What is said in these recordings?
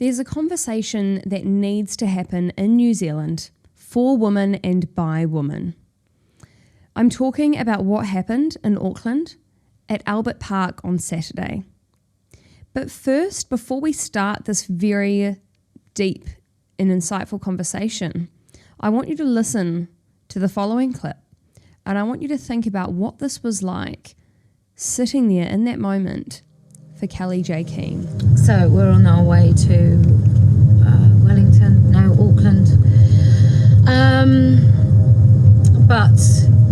There's a conversation that needs to happen in New Zealand for women and by women. I'm talking about what happened in Auckland at Albert Park on Saturday. But first, before we start this very deep and insightful conversation, I want you to listen to the following clip, and I want you to think about what this was like sitting there in that moment for Kelly J. Keane. So we're on our way to Auckland. But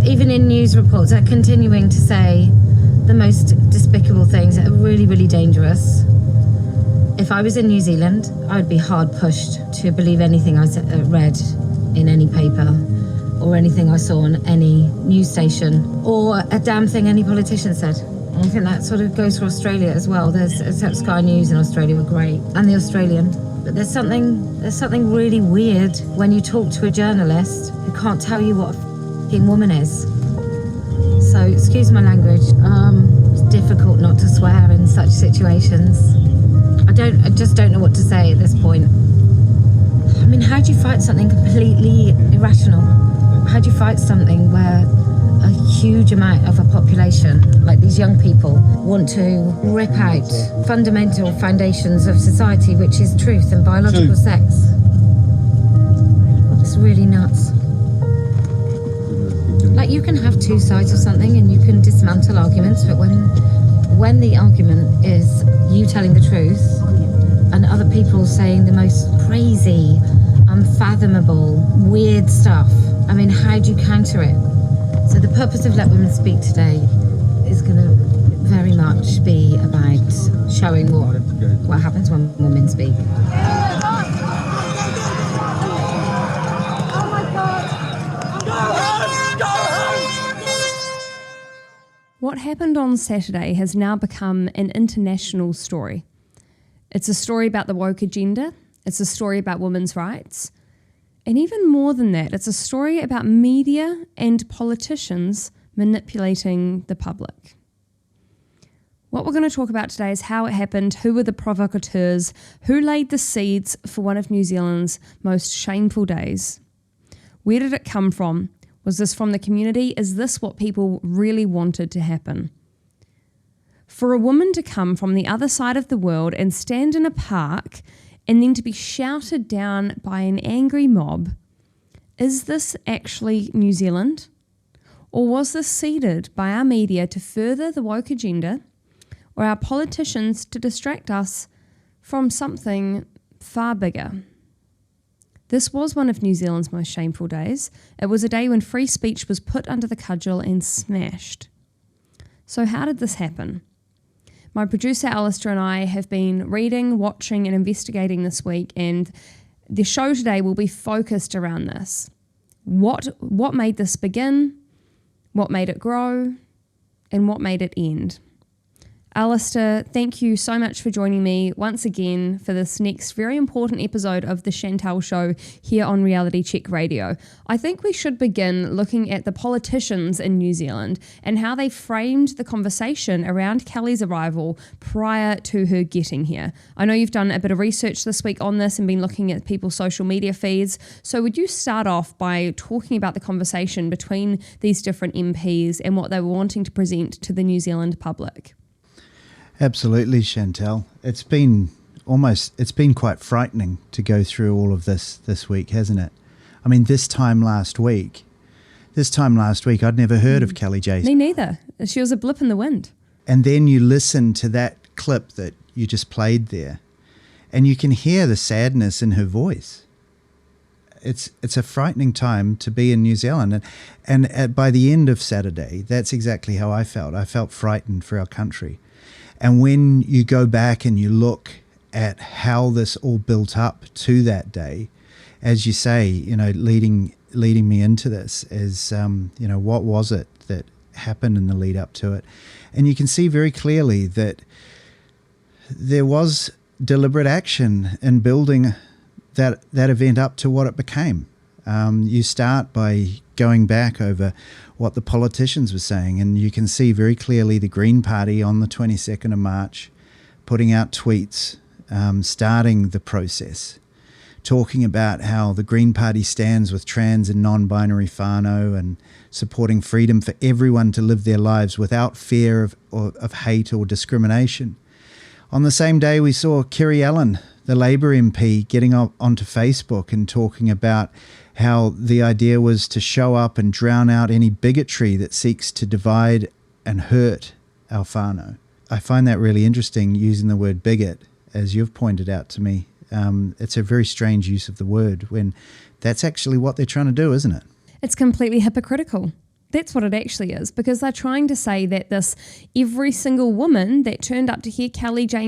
even in news reports, they're continuing to say the most despicable things that are really, really dangerous. If I was in New Zealand, I would be hard pushed to believe anything I read in any paper or anything I saw on any news station or a damn thing any politician said. I think that sort of goes for Australia as well. There's Sky News in Australia were great, and The Australian. But there's something really weird when you talk to a journalist who can't tell you what a f***ing woman is. So excuse my language. It's difficult not to swear in such situations. I just don't know what to say at this point. I mean, how do you fight something completely irrational? How do you fight something where a huge amount of a population, like these young people, want to rip out fundamental foundations of society, which is truth and biological sex? It's really nuts. Like, you can have two sides of something and you can dismantle arguments, but when the argument is you telling the truth and other people saying the most crazy, unfathomable, weird stuff, I mean, how do you counter it? So the purpose of Let Women Speak today is going to very much be about showing what happens when women speak. What happened on Saturday has now become an international story. It's a story about the woke agenda. It's a story about women's rights. And even more than that, it's a story about media and politicians manipulating the public. What we're going to talk about today is how it happened, who were the provocateurs, who laid the seeds for one of New Zealand's most shameful days. Where did it come from? Was this from the community? Is this what people really wanted to happen? For a woman to come from the other side of the world and stand in a park and then to be shouted down by an angry mob, is this actually New Zealand? Or was this seeded by our media to further the woke agenda, or our politicians to distract us from something far bigger? This was one of New Zealand's most shameful days. It was a day when free speech was put under the cudgel and smashed. So how did this happen? My producer Alistair and I have been reading, watching and investigating this week, and the show today will be focused around this. What made this begin? What made it grow? And what made it end? Alistair, thank you so much for joining me once again for this next very important episode of the Chantelle Show here on Reality Check Radio. I think we should begin looking at the politicians in New Zealand and how they framed the conversation around Kelly's arrival prior to her getting here. I know you've done a bit of research this week on this and been looking at people's social media feeds. So would you start off by talking about the conversation between these different MPs and what they were wanting to present to the New Zealand public? Absolutely, Chantelle. It's been quite frightening to go through all of this week, hasn't it? I mean, this time last week, I'd never heard of Kelly J. Me neither. She was a blip in the wind. And then you listen to that clip that you just played there, and you can hear the sadness in her voice. It's a frightening time to be in New Zealand. And by the end of Saturday, that's exactly how I felt. I felt frightened for our country. And when you go back and you look at how this all built up to that day, as you say, leading me into this is, what was it that happened in the lead up to it? And you can see very clearly that there was deliberate action in building that event up to what it became. You start by going back over what the politicians were saying, and you can see very clearly the Green Party on the 22nd of March putting out tweets starting the process, talking about how the Green Party stands with trans and non-binary whānau and supporting freedom for everyone to live their lives without fear of hate or discrimination. On the same day, we saw Kerry Allen, the Labour MP, getting onto Facebook and talking about how the idea was to show up and drown out any bigotry that seeks to divide and hurt our whānau. I find that really interesting, using the word bigot, as you've pointed out to me. It's a very strange use of the word when that's actually what they're trying to do, isn't it? It's completely hypocritical. That's what it actually is, because they're trying to say that every single woman that turned up to hear Kellie J.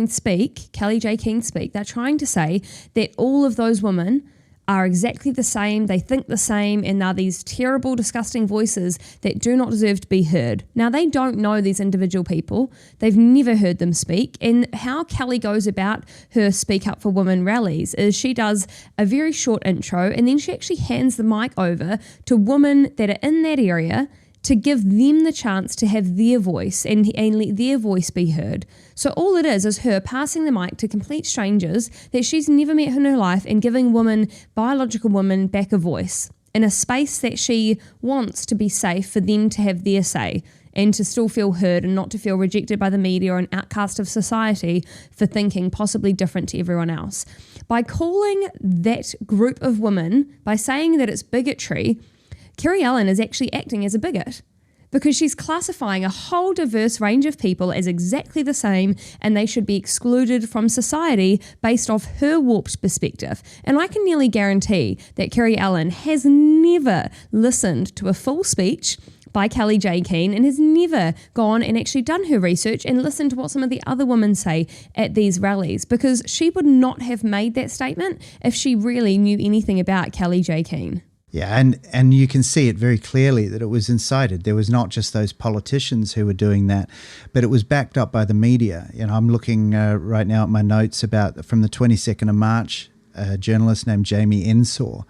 Keane speak, they're trying to say that all of those women are exactly the same, they think the same, and they're these terrible, disgusting voices that do not deserve to be heard. Now, they don't know these individual people. They've never heard them speak. And how Kelly goes about her Speak Up for Women rallies is she does a very short intro, and then she actually hands the mic over to women that are in that area to give them the chance to have their voice and let their voice be heard. So all it is her passing the mic to complete strangers that she's never met in her life and giving biological women back a voice in a space that she wants to be safe for them to have their say and to still feel heard and not to feel rejected by the media or an outcast of society for thinking possibly different to everyone else. By calling that group of women, by saying that it's bigotry, Kerry Allen is actually acting as a bigot because she's classifying a whole diverse range of people as exactly the same and they should be excluded from society based off her warped perspective. And I can nearly guarantee that Kerry Allen has never listened to a full speech by Kellie J. Keane and has never gone and actually done her research and listened to what some of the other women say at these rallies, because she would not have made that statement if she really knew anything about Kellie J. Keane. Yeah, and you can see it very clearly that it was incited. There was not just those politicians who were doing that, but it was backed up by the media. You know, I'm looking right now at my notes from the 22nd of March, a journalist named Jamie Ensor,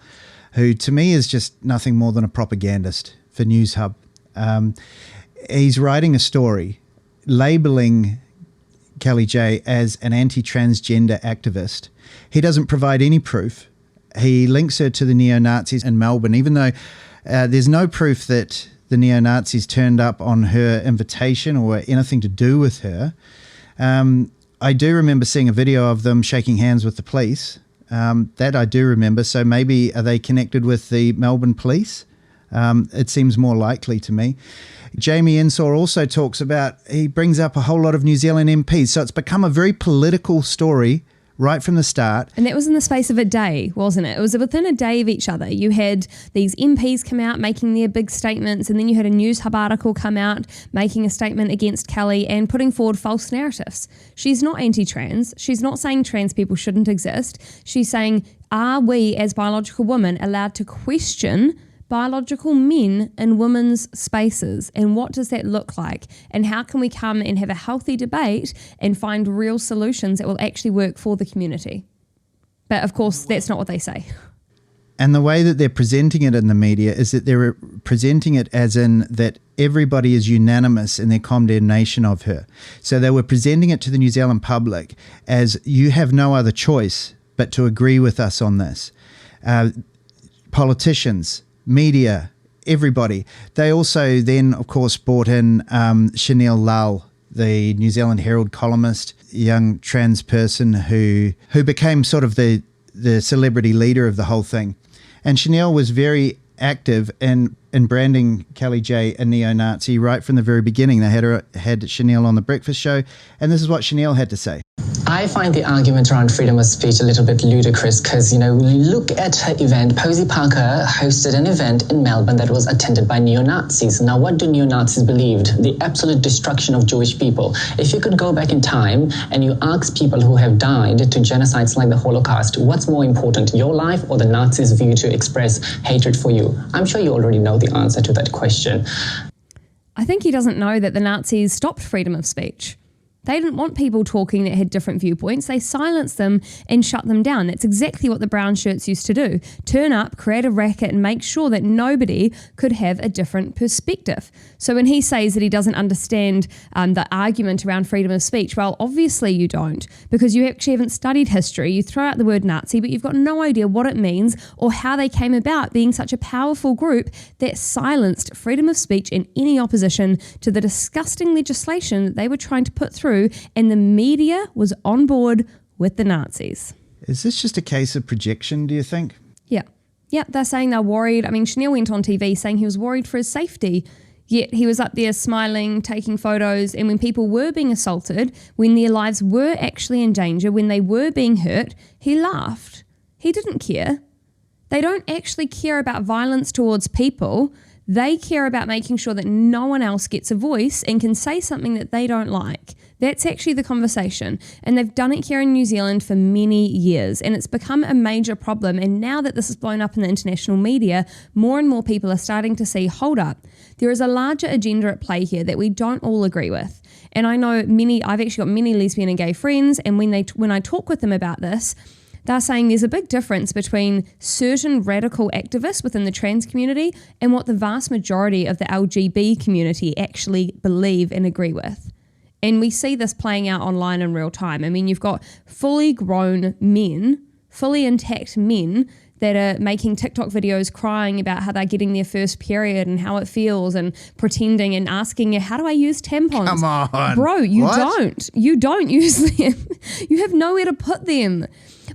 who to me is just nothing more than a propagandist for News Hub. He's writing a story labelling Kellie J as an anti-transgender activist. He doesn't provide any proof. He links her to the neo-Nazis in Melbourne, even though there's no proof that the neo-Nazis turned up on her invitation or anything to do with her. I do remember seeing a video of them shaking hands with the police. That I do remember. So maybe are they connected with the Melbourne police? It seems more likely to me. Jamie Ensor also he brings up a whole lot of New Zealand MPs. So it's become a very political story right from the start. And that was in the space of a day, wasn't it? It was within a day of each other. You had these MPs come out making their big statements, and then you had a News Hub article come out making a statement against Kelly and putting forward false narratives. She's not anti-trans. She's not saying trans people shouldn't exist. She's saying, are we as biological women allowed to question biological men in women's spaces, and what does that look like, and how can we come and have a healthy debate and find real solutions that will actually work for the community? But of course, that's not what they say. And the way that they're presenting it in the media is that they're presenting it as in that everybody is unanimous in their condemnation of her. So they were presenting it to the New Zealand public as, you have no other choice but to agree with us on this. Politicians, media, everybody. They also then, of course, brought in Chantelle Lal, the New Zealand Herald columnist, young trans person who became sort of the celebrity leader of the whole thing. And Chantelle was very active in branding Kellie J a neo-Nazi right from the very beginning. They had Chantelle on the breakfast show, and this is what Chantelle had to say. I find the argument around freedom of speech a little bit ludicrous because, look at her event. Posie Parker hosted an event in Melbourne that was attended by neo-Nazis. Now, what do neo-Nazis believe? The absolute destruction of Jewish people. If you could go back in time and you ask people who have died to genocides like the Holocaust, what's more important, your life or the Nazis' view to express hatred for you? I'm sure you already know the answer to that question. I think he doesn't know that the Nazis stopped freedom of speech. They didn't want people talking that had different viewpoints. They silenced them and shut them down. That's exactly what the brown shirts used to do. Turn up, create a racket, and make sure that nobody could have a different perspective. So when he says that he doesn't understand the argument around freedom of speech, well, obviously you don't, because you actually haven't studied history. You throw out the word Nazi, but you've got no idea what it means or how they came about being such a powerful group that silenced freedom of speech and any opposition to the disgusting legislation that they were trying to put through, and the media was on board with the Nazis. Is this just a case of projection, do you think? Yeah. Yeah, they're saying they're worried. I mean, Chantelle went on TV saying he was worried for his safety, yet he was up there smiling, taking photos, and when people were being assaulted, when their lives were actually in danger, when they were being hurt, he laughed. He didn't care. They don't actually care about violence towards people. They care about making sure that no one else gets a voice and can say something that they don't like. That's actually the conversation. And they've done it here in New Zealand for many years. And it's become a major problem. And now that this is blown up in the international media, more and more people are starting to see, hold up, there is a larger agenda at play here that we don't all agree with. And I know I've actually got many lesbian and gay friends. And when I talk with them about this, they're saying there's a big difference between certain radical activists within the trans community and what the vast majority of the LGB community actually believe and agree with. And we see this playing out online in real time. I mean, you've got fully grown men, fully intact men that are making TikTok videos crying about how they're getting their first period and how it feels and pretending and asking you, how do I use tampons? Come on. Bro, you What? don't. You don't use them. You have nowhere to put them.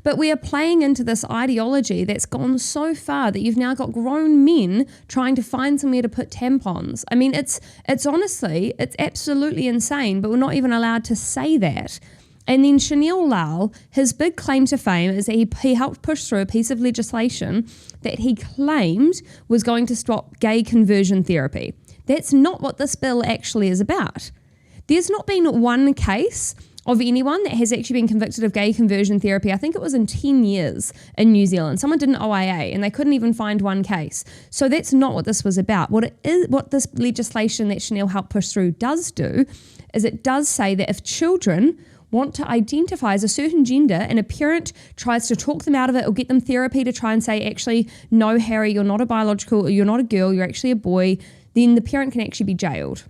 But we are playing into this ideology that's gone so far that you've now got grown men trying to find somewhere to put tampons. I mean, it's honestly, it's absolutely insane, but we're not even allowed to say that. And then Chanel Lal, his big claim to fame is that he helped push through a piece of legislation that he claimed was going to stop gay conversion therapy. That's not what this bill actually is about. There's not been one case of anyone that has actually been convicted of gay conversion therapy. I think it was in 10 years in New Zealand. Someone did an OIA and they couldn't even find one case. So that's not what this was about. What this legislation that Chanel helped push through does do is it does say that if children want to identify as a certain gender and a parent tries to talk them out of it or get them therapy to try and say, actually, no, Harry, you're not a biological, or you're not a girl, you're actually a boy, then the parent can actually be jailed.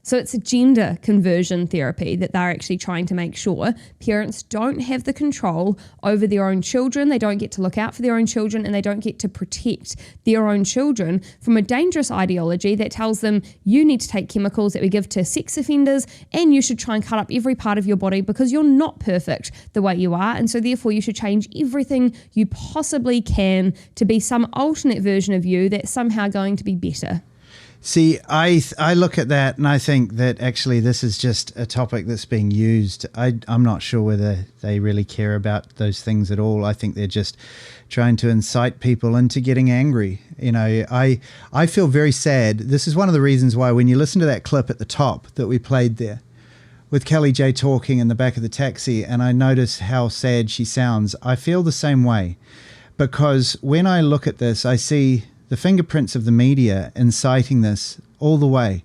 So it's a gender conversion therapy that they're actually trying to make sure parents don't have the control over their own children, they don't get to look out for their own children, and they don't get to protect their own children from a dangerous ideology that tells them you need to take chemicals that we give to sex offenders and you should try and cut up every part of your body because you're not perfect the way you are, and so therefore you should change everything you possibly can to be some alternate version of you that's somehow going to be better. See, I look at that and I think that actually this is just a topic that's being used. I'm not sure whether they really care about those things at all. I think they're just trying to incite people into getting angry. You know, I feel very sad. This is one of the reasons why when you listen to that clip at the top that we played there with Kelly J talking in the back of the taxi, and I notice how sad she sounds, I feel the same way. Because when I look at this, I see the fingerprints of the media inciting this all the way.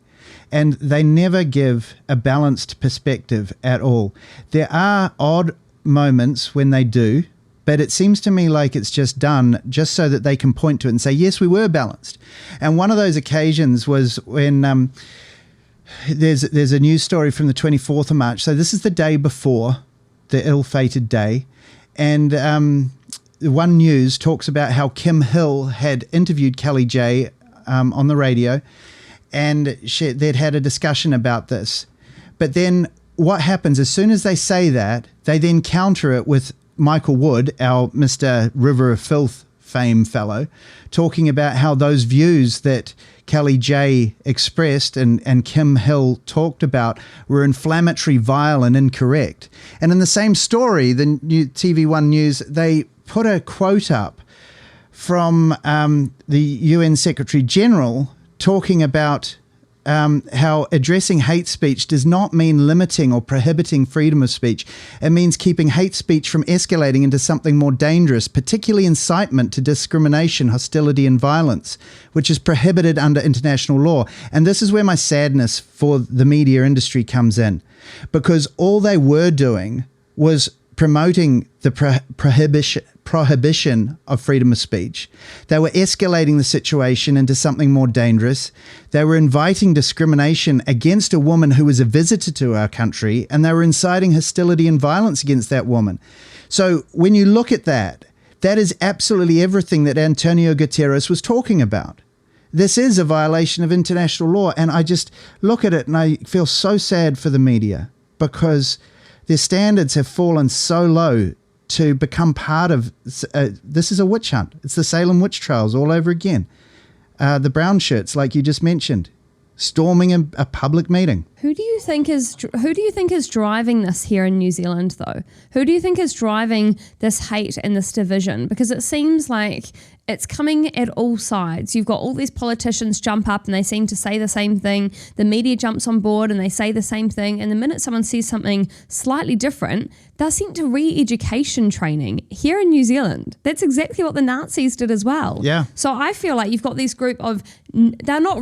And they never give a balanced perspective at all. There are odd moments when they do, but it seems to me like it's just done just so that they can point to it and say, yes, we were balanced. And one of those occasions was when there's a news story from the 24th of March. So this is the day before the ill-fated day. And One News talks about how Kim Hill had interviewed Kelly J on the radio, and they'd had a discussion about this. But then what happens, as soon as they say that, they then counter it with Michael Wood, our Mr. River of Filth fame fellow, talking about how those views that Kelly J expressed and Kim Hill talked about were inflammatory, vile, and incorrect. And in the same story, the new TV1 News, they put a quote up from the UN Secretary General talking about how addressing hate speech does not mean limiting or prohibiting freedom of speech. It means keeping hate speech from escalating into something more dangerous, particularly incitement to discrimination, hostility, and violence, which is prohibited under international law. And this is where my sadness for the media industry comes in, because all they were doing was promoting the prohibition of freedom of speech. They were escalating the situation into something more dangerous. They were inviting discrimination against a woman who was a visitor to our country, and they were inciting hostility and violence against that woman. So when you look at that, that is absolutely everything that Antonio Guterres was talking about. This is a violation of international law, and I just look at it and I feel so sad for the media, because their standards have fallen so low to become part of, this is a witch hunt. It's the Salem witch trials all over again. The brown shirts, like you just mentioned, storming a public meeting. Who do you think is driving this here in New Zealand, though? Who do you think is driving this hate and this division? Because it seems like it's coming at all sides. You've got all these politicians jump up and they seem to say the same thing. The media jumps on board and they say the same thing. And the minute someone says something slightly different, they're sent to re-education training here in New Zealand. That's exactly what the Nazis did as well. Yeah. So I feel like you've got this group of, they're not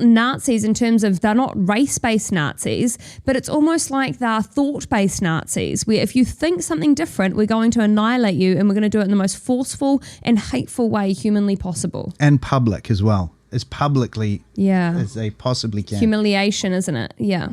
Nazis in terms of, they're not race-based Nazis, but it's almost like they're thought-based Nazis, where if you think something different, we're going to annihilate you, and we're going to do it in the most forceful and hateful way humanly possible. And public as well, as publicly as they possibly can. Humiliation, isn't it? Yeah.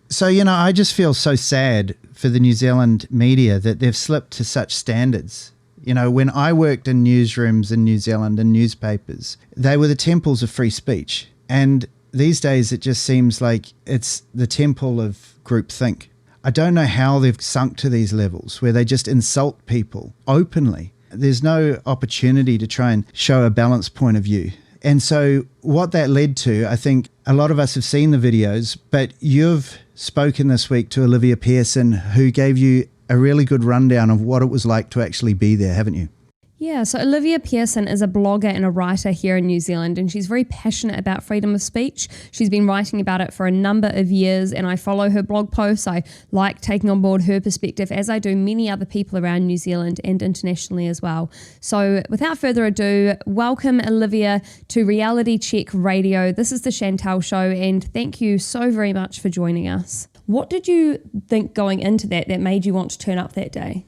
So, I just feel so sad for the New Zealand media that they've slipped to such standards. When I worked in newsrooms in New Zealand and newspapers, they were the temples of free speech. And these days it just seems like it's the temple of groupthink. I don't know how they've sunk to these levels where they just insult people openly. There's no opportunity to try and show a balanced point of view. And so what that led to, I think a lot of us have seen the videos, but you've spoken this week to Olivia Pearson, who gave you a really good rundown of what it was like to actually be there, haven't you? Yeah, so Olivia Pearson is a blogger and a writer here in New Zealand, and she's very passionate about freedom of speech. She's been writing about it for a number of years, and I follow her blog posts. I like taking on board her perspective, as I do many other people around New Zealand and internationally as well. So without further ado, welcome Olivia to Reality Check Radio. This is the Chantelle Show, and thank you so very much for joining us. What did you think going into that made you want to turn up that day?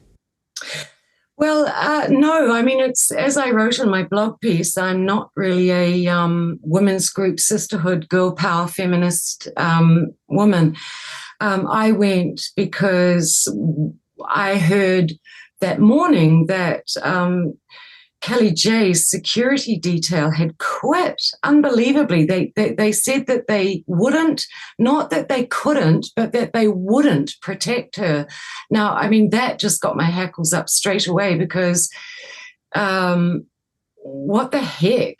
Well, no, I mean, it's as I wrote in my blog piece, I'm not really a women's group, sisterhood, girl power, feminist woman. I went because I heard that morning that Kelly J's security detail had quit. Unbelievably, they said that they wouldn't, not that they couldn't, but that they wouldn't protect her. Now, I mean, that just got my hackles up straight away, because what the heck?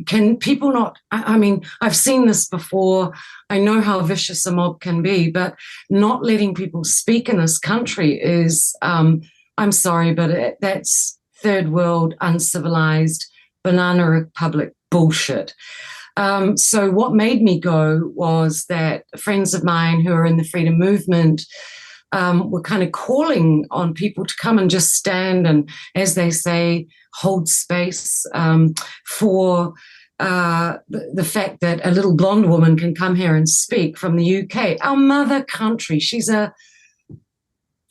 Can people not, I mean, I've seen this before. I know how vicious a mob can be, but not letting people speak in this country is, I'm sorry, but that's third world, uncivilized, banana republic bullshit. So what made me go was that friends of mine who are in the freedom movement were kind of calling on people to come and just stand and, as they say, hold space for the fact that a little blonde woman can come here and speak from the UK, our mother country. She's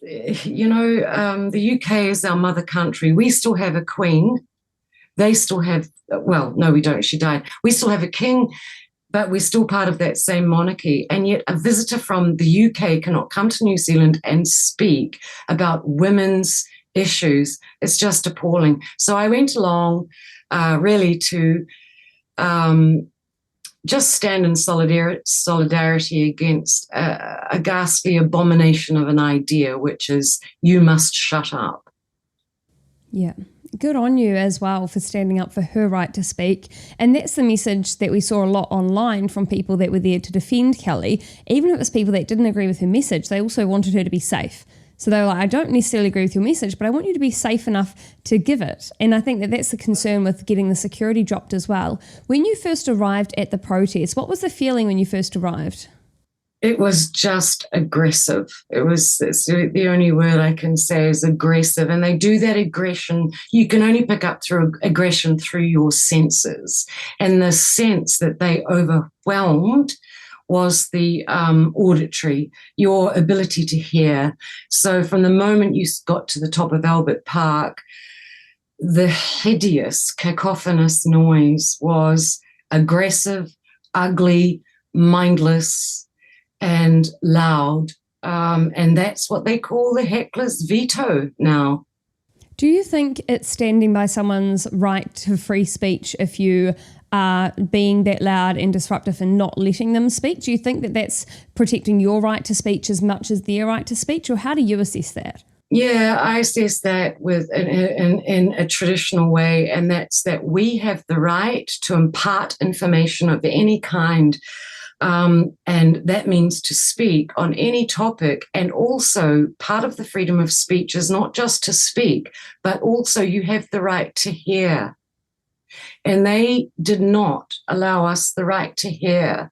the UK is our mother country. We still have a queen. They still have, well, no, we don't. She died. We still have a king, but we're still part of that same monarchy. And yet a visitor from the UK cannot come to New Zealand and speak about women's issues. It's just appalling. So I went along really to just stand in solidarity against a ghastly abomination of an idea, which is you must shut up. Yeah. Good on you as well for standing up for her right to speak. And that's the message that we saw a lot online from people that were there to defend Kelly. Even if it was people that didn't agree with her message, they also wanted her to be safe. So they were like, I don't necessarily agree with your message, but I want you to be safe enough to give it. And I think that that's the concern with getting the security dropped as well. When you first arrived at the protest, what was the feeling when you first arrived? It was just aggressive. It's the only word I can say is aggressive. And they do that aggression. You can only pick up through aggression through your senses. And the sense that they overwhelmed was the auditory, your ability to hear. So from the moment you got to the top of Albert Park, the hideous, cacophonous noise was aggressive, ugly, mindless, and loud. And that's what they call the heckler's veto now. Do you think it's standing by someone's right to free speech if you are being that loud and disruptive and not letting them speak? Do you think that that's protecting your right to speech as much as their right to speech, or how do you assess that? Yeah, I assess that in a traditional way, and that's that we have the right to impart information of any kind. And that means to speak on any topic. And also part of the freedom of speech is not just to speak, but also you have the right to hear. And they did not allow us the right to hear.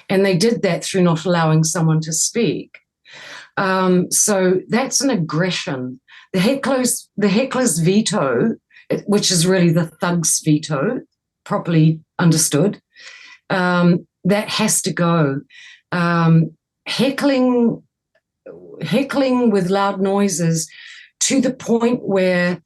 And they did that through not allowing someone to speak. So that's an aggression. The heckler's veto, which is really the thug's veto, properly understood, that has to go. Heckling with loud noises to the point where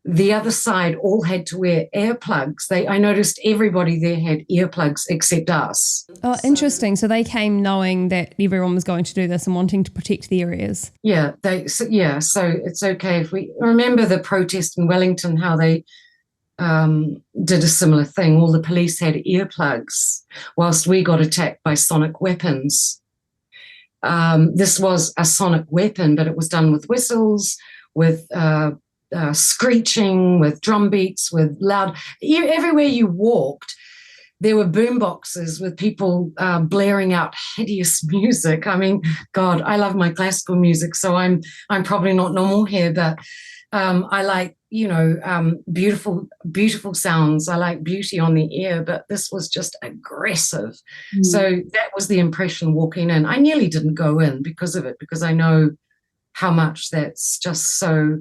the other side all had to wear earplugs. I noticed everybody there had earplugs except us. Oh, interesting. So they came knowing that everyone was going to do this and wanting to protect the areas. Yeah, so it's okay if we remember the protest in Wellington, how they did a similar thing. All the police had earplugs whilst we got attacked by sonic weapons. This was a sonic weapon, but it was done with whistles, with screeching, with drum beats, with loud. Everywhere you walked, there were boom boxes with people blaring out hideous music. I mean, God, I love my classical music, so I'm probably not normal here, but I like, beautiful sounds. I like beauty on the ear, but this was just aggressive. So that was the impression walking in. I nearly didn't go in because of it, because I know how much that's just so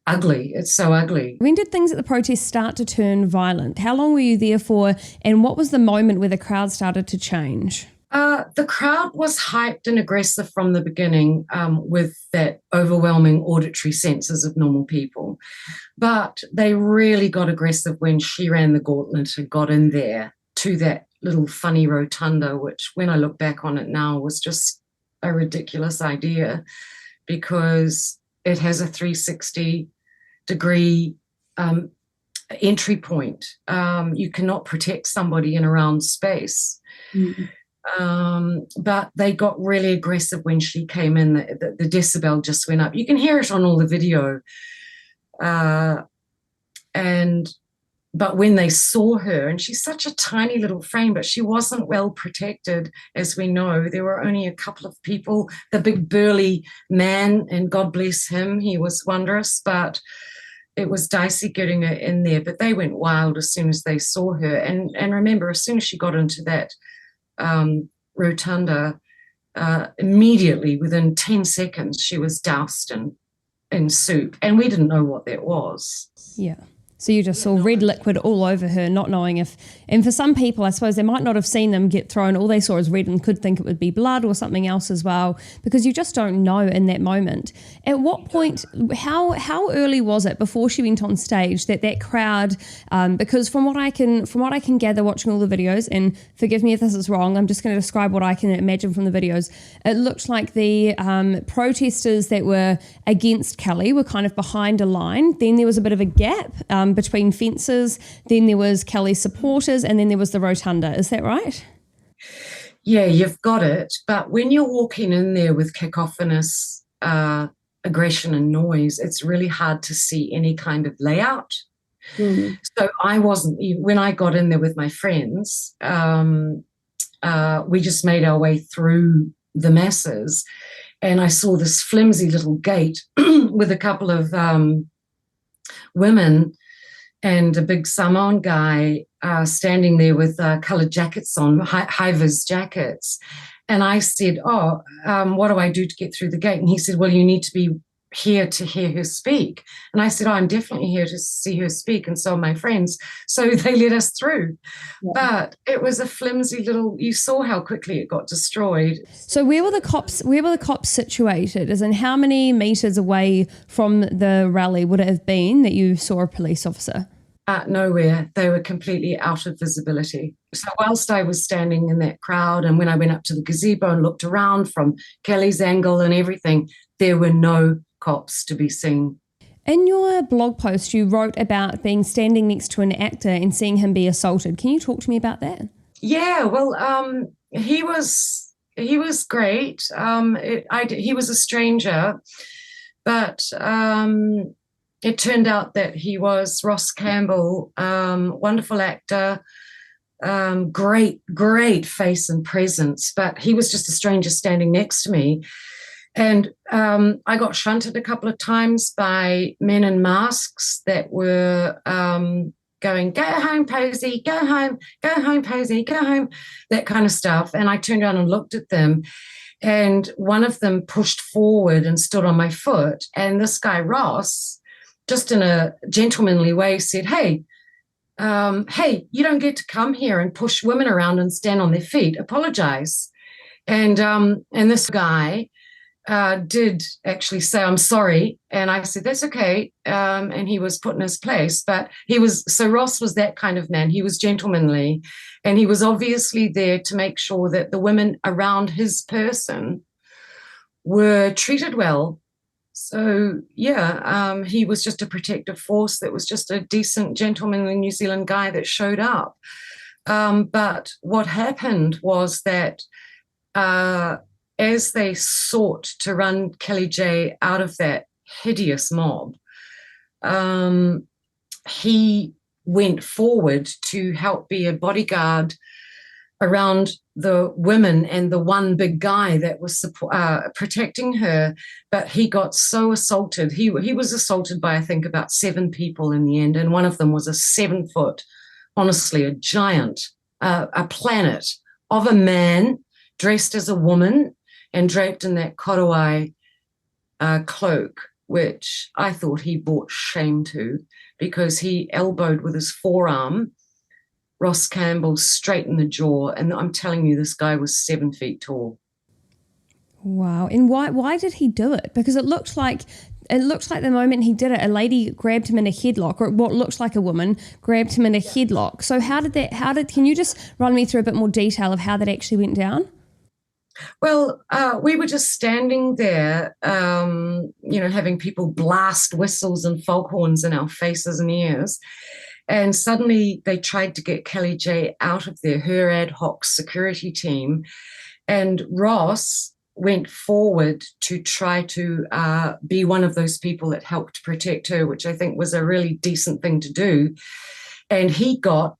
ugly. It's so ugly. When did things at the protest start to turn violent? How long were you there for? And what was the moment where the crowd started to change? The crowd was hyped and aggressive from the beginning, with that overwhelming auditory senses of normal people. But they really got aggressive when she ran the gauntlet and got in there to that little funny rotunda, which when I look back on it now was just a ridiculous idea, because it has a 360-degree entry point. You cannot protect somebody in a round space. But they got really aggressive when she came in. The decibel just went up. You can hear it on all the video. But when they saw her, and she's such a tiny little frame, but she wasn't well protected, as we know. There were only a couple of people. The big burly man, and God bless him, he was wondrous, but it was dicey getting her in there. But they went wild as soon as they saw her. And remember, as soon as she got into that rotunda, immediately within 10 seconds she was doused in soup, and we didn't know what that was. Yeah. So you just saw red liquid all over her, not knowing if, and for some people, I suppose they might not have seen them get thrown. All they saw is red and could think it would be blood or something else as well, because you just don't know in that moment. At what point, how early was it before she went on stage that crowd, because from what I can gather watching all the videos, and forgive me if this is wrong, I'm just going to describe what I can imagine from the videos. It looked like the protesters that were against Kelly were kind of behind a line. Then there was a bit of a gap between fences, then there was Kelly's supporters, and then there was the rotunda. Is that right? Yeah, you've got it. But when you're walking in there with cacophonous aggression and noise, it's really hard to see any kind of layout. So I wasn't, when I got in there with my friends, we just made our way through the masses. and I saw this flimsy little gate with a couple of women and a big Samoan guy standing there with coloured jackets on, high-vis jackets. And I said, what do I do to get through the gate? And he said, well, you need to be here to hear her speak. And I said, I'm definitely here to see her speak, and so are my friends. So they let us through. Yeah. But it was a flimsy little, you saw how quickly it got destroyed. So where were the cops situated? As in, how many metres away from the rally would it have been that you saw a police officer? Nowhere. They were completely out of visibility. So whilst I was standing in that crowd, and when I went up to the gazebo and looked around from Kelly's angle and everything, there were no cops to be seen. In your blog post, you wrote about being standing next to an actor and seeing him be assaulted. Can you talk to me about that? Yeah, well, he was great. He was a stranger, but it turned out that he was Ross Campbell, wonderful actor, great face and presence, but he was just a stranger standing next to me. And I got shunted a couple of times by men in masks that were going, go home, Posey, go home, Posey, go home, that kind of stuff. And I turned around and looked at them, and one of them pushed forward and stood on my foot. And this guy, Ross, just in a gentlemanly way, said, hey, you don't get to come here and push women around and stand on their feet. Apologize. And this guy did actually say, I'm sorry. And I said, that's okay. And he was put in his place. But Ross was that kind of man. He was gentlemanly, and he was obviously there to make sure that the women around his person were treated well. So, yeah, he was just a protective force. That was just a decent, gentlemanly New Zealand guy that showed up. But what happened was that as they sought to run Kelly J out of that hideous mob, he went forward to help be a bodyguard around the women and the one big guy that was protecting her. But he got so assaulted. He was assaulted by, I think, about 7 people in the end, and one of them was a 7-foot, honestly, a giant, a planet of a man dressed as a woman and draped in that korowai cloak, which I thought he brought shame to, because he elbowed with his forearm Ross Campbell straight in the jaw. And I'm telling you, this guy was 7 feet tall. Wow. And why did he do it? Because it looked like the moment he did it, a lady grabbed him in a headlock, or what looks like a woman grabbed him in a headlock. So can you just run me through a bit more detail of how that actually went down? Well, we were just standing there, having people blast whistles and foghorns in our faces and ears. And suddenly they tried to get Kelly J out of there, her ad hoc security team. And Ross went forward to try to be one of those people that helped protect her, which I think was a really decent thing to do. And he got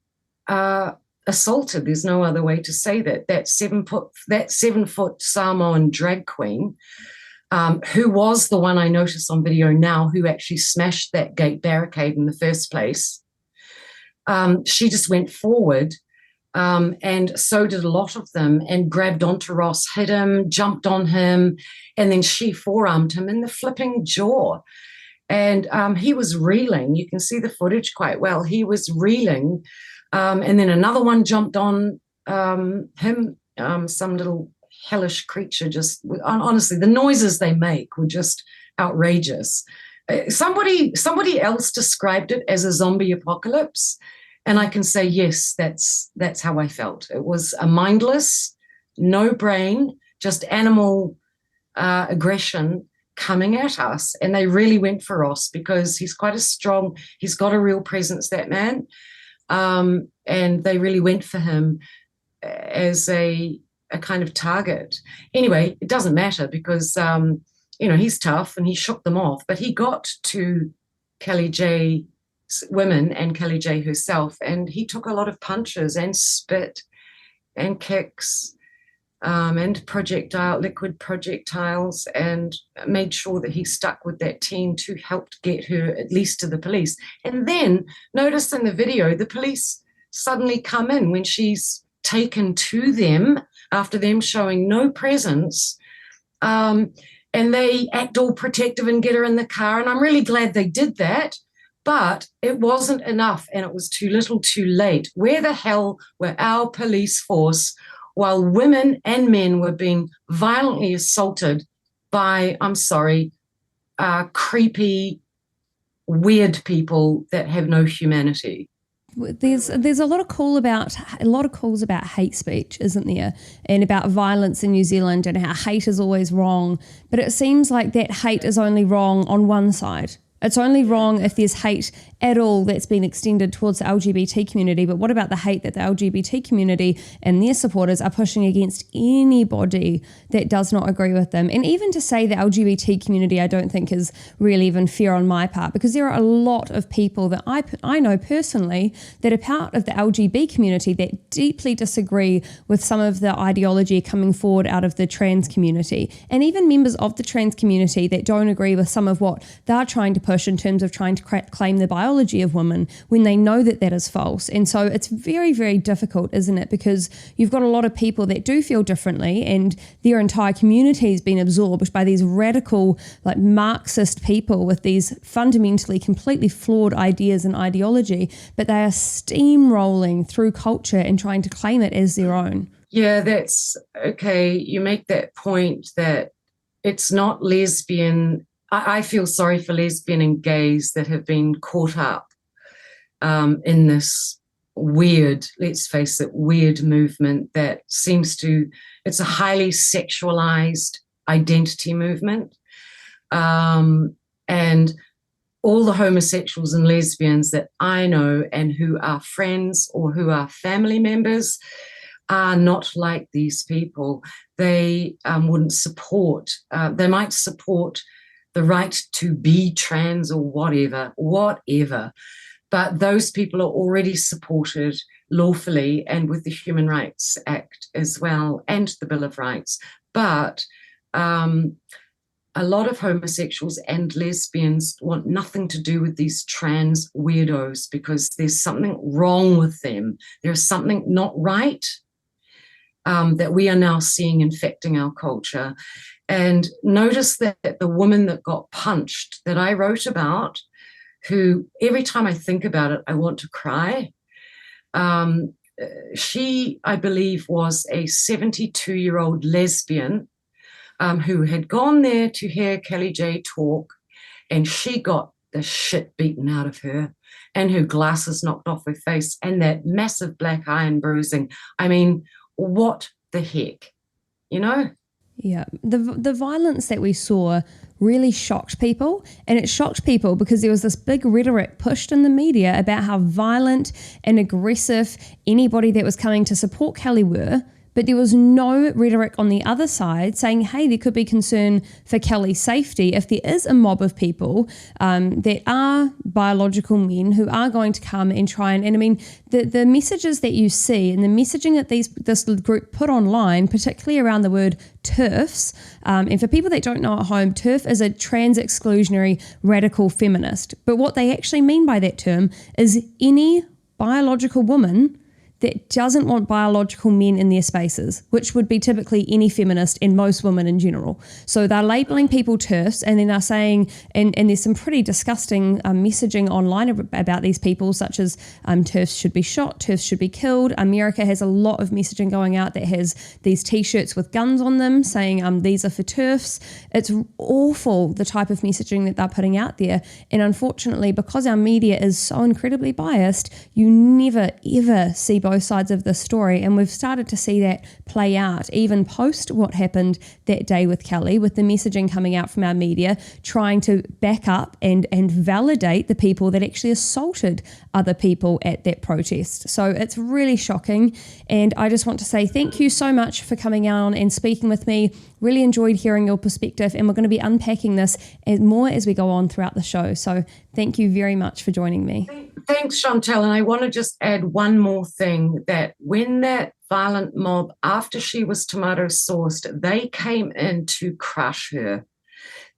assaulted. There's no other way to say that. That 7-foot Samoan drag queen, who was the one I noticed on video now, who actually smashed that gate barricade in the first place. She just went forward, and so did a lot of them, and grabbed onto Ross, hit him, jumped on him, and then she forearmed him in the flipping jaw. And he was reeling. You can see the footage quite well. He was reeling. And then another one jumped on him, some little hellish creature. Just honestly, the noises they make were just outrageous. Somebody else described it as a zombie apocalypse, and I can say yes, that's how I felt. It was a mindless, no brain, just animal aggression coming at us, and they really went for Ross because he's got a real presence, that man, and they really went for him as a kind of target. Anyway, it doesn't matter because he's tough and he shook them off, but he got to Kelly J's women and Kelly J herself, and he took a lot of punches and spit and kicks. and liquid projectiles, and made sure that he stuck with that team to help get her at least to the police. And then notice in the video, the police suddenly come in when she's taken to them after them showing no presence. And they act all protective and get her in the car. And I'm really glad they did that. But it wasn't enough, and it was too little too late. Where the hell were our police force while women and men were being violently assaulted by, I'm sorry, creepy, weird people that have no humanity? There's a lot of calls about hate speech, isn't there, and about violence in New Zealand and how hate is always wrong. But it seems like that hate is only wrong on one side. It's only wrong if there's hate at all that's been extended towards the LGBT community. But what about the hate that the LGBT community and their supporters are pushing against anybody that does not agree with them? And even to say the LGBT community, I don't think is really even fair on my part, because there are a lot of people that I know personally that are part of the LGBT community that deeply disagree with some of the ideology coming forward out of the trans community, and even members of the trans community that don't agree with some of what they're trying to push in terms of trying to claim the biology of women when they know that that is false. And so it's very, very difficult, isn't it? Because you've got a lot of people that do feel differently, and their entire community has been absorbed by these radical, like Marxist people with these fundamentally completely flawed ideas and ideology, but they are steamrolling through culture and trying to claim it as their own. Yeah, that's okay. You make that point that it's not lesbian. I feel sorry for lesbian and gays that have been caught up in this weird, let's face it, weird movement that seems to, it's a highly sexualized identity movement. And all the homosexuals and lesbians that I know and who are friends or who are family members are not like these people. They wouldn't support, they might support the right to be trans or whatever. But those people are already supported lawfully and with the Human Rights Act as well, and the Bill of Rights. But a lot of homosexuals and lesbians want nothing to do with these trans weirdos because there's something wrong with them. There's something not right that we are now seeing infecting our culture. And notice that the woman that got punched that I wrote about, who every time I think about it, I want to cry. She, I believe, was a 72-year-old lesbian who had gone there to hear Kelly J talk, and she got the shit beaten out of her and her glasses knocked off her face and that massive black eye and bruising. I mean, what the heck, you know? Yeah, the violence that we saw really shocked people, and it shocked people because there was this big rhetoric pushed in the media about how violent and aggressive anybody that was coming to support Kelly were, but there was no rhetoric on the other side saying, hey, there could be concern for Kelly's safety if there is a mob of people that are biological men who are going to come and try and I mean, the messages that you see and the messaging that this group put online, particularly around the word TERFs, and for people that don't know at home, TERF is a trans exclusionary radical feminist. But what they actually mean by that term is any biological woman that doesn't want biological men in their spaces, which would be typically any feminist and most women in general. So they're labeling people TERFs, and then they're saying, and there's some pretty disgusting messaging online about these people, such as TERFs should be shot, TERFs should be killed. America has a lot of messaging going out that has these t-shirts with guns on them saying these are for TERFs. It's awful, the type of messaging that they're putting out there. And unfortunately, because our media is so incredibly biased, you never, ever see both sides of the story, and we've started to see that play out even post what happened that day with Kelly, with the messaging coming out from our media trying to back up and validate the people that actually assaulted other people at that protest. So it's really shocking, and I just want to say thank you so much for coming on and speaking with me. Really enjoyed hearing your perspective, and we're going to be unpacking this more as we go on throughout the show. So thank you very much for joining me. Thanks, Chantelle. And I want to just add one more thing, that when that violent mob, after she was tomato sauced, they came in to crush her.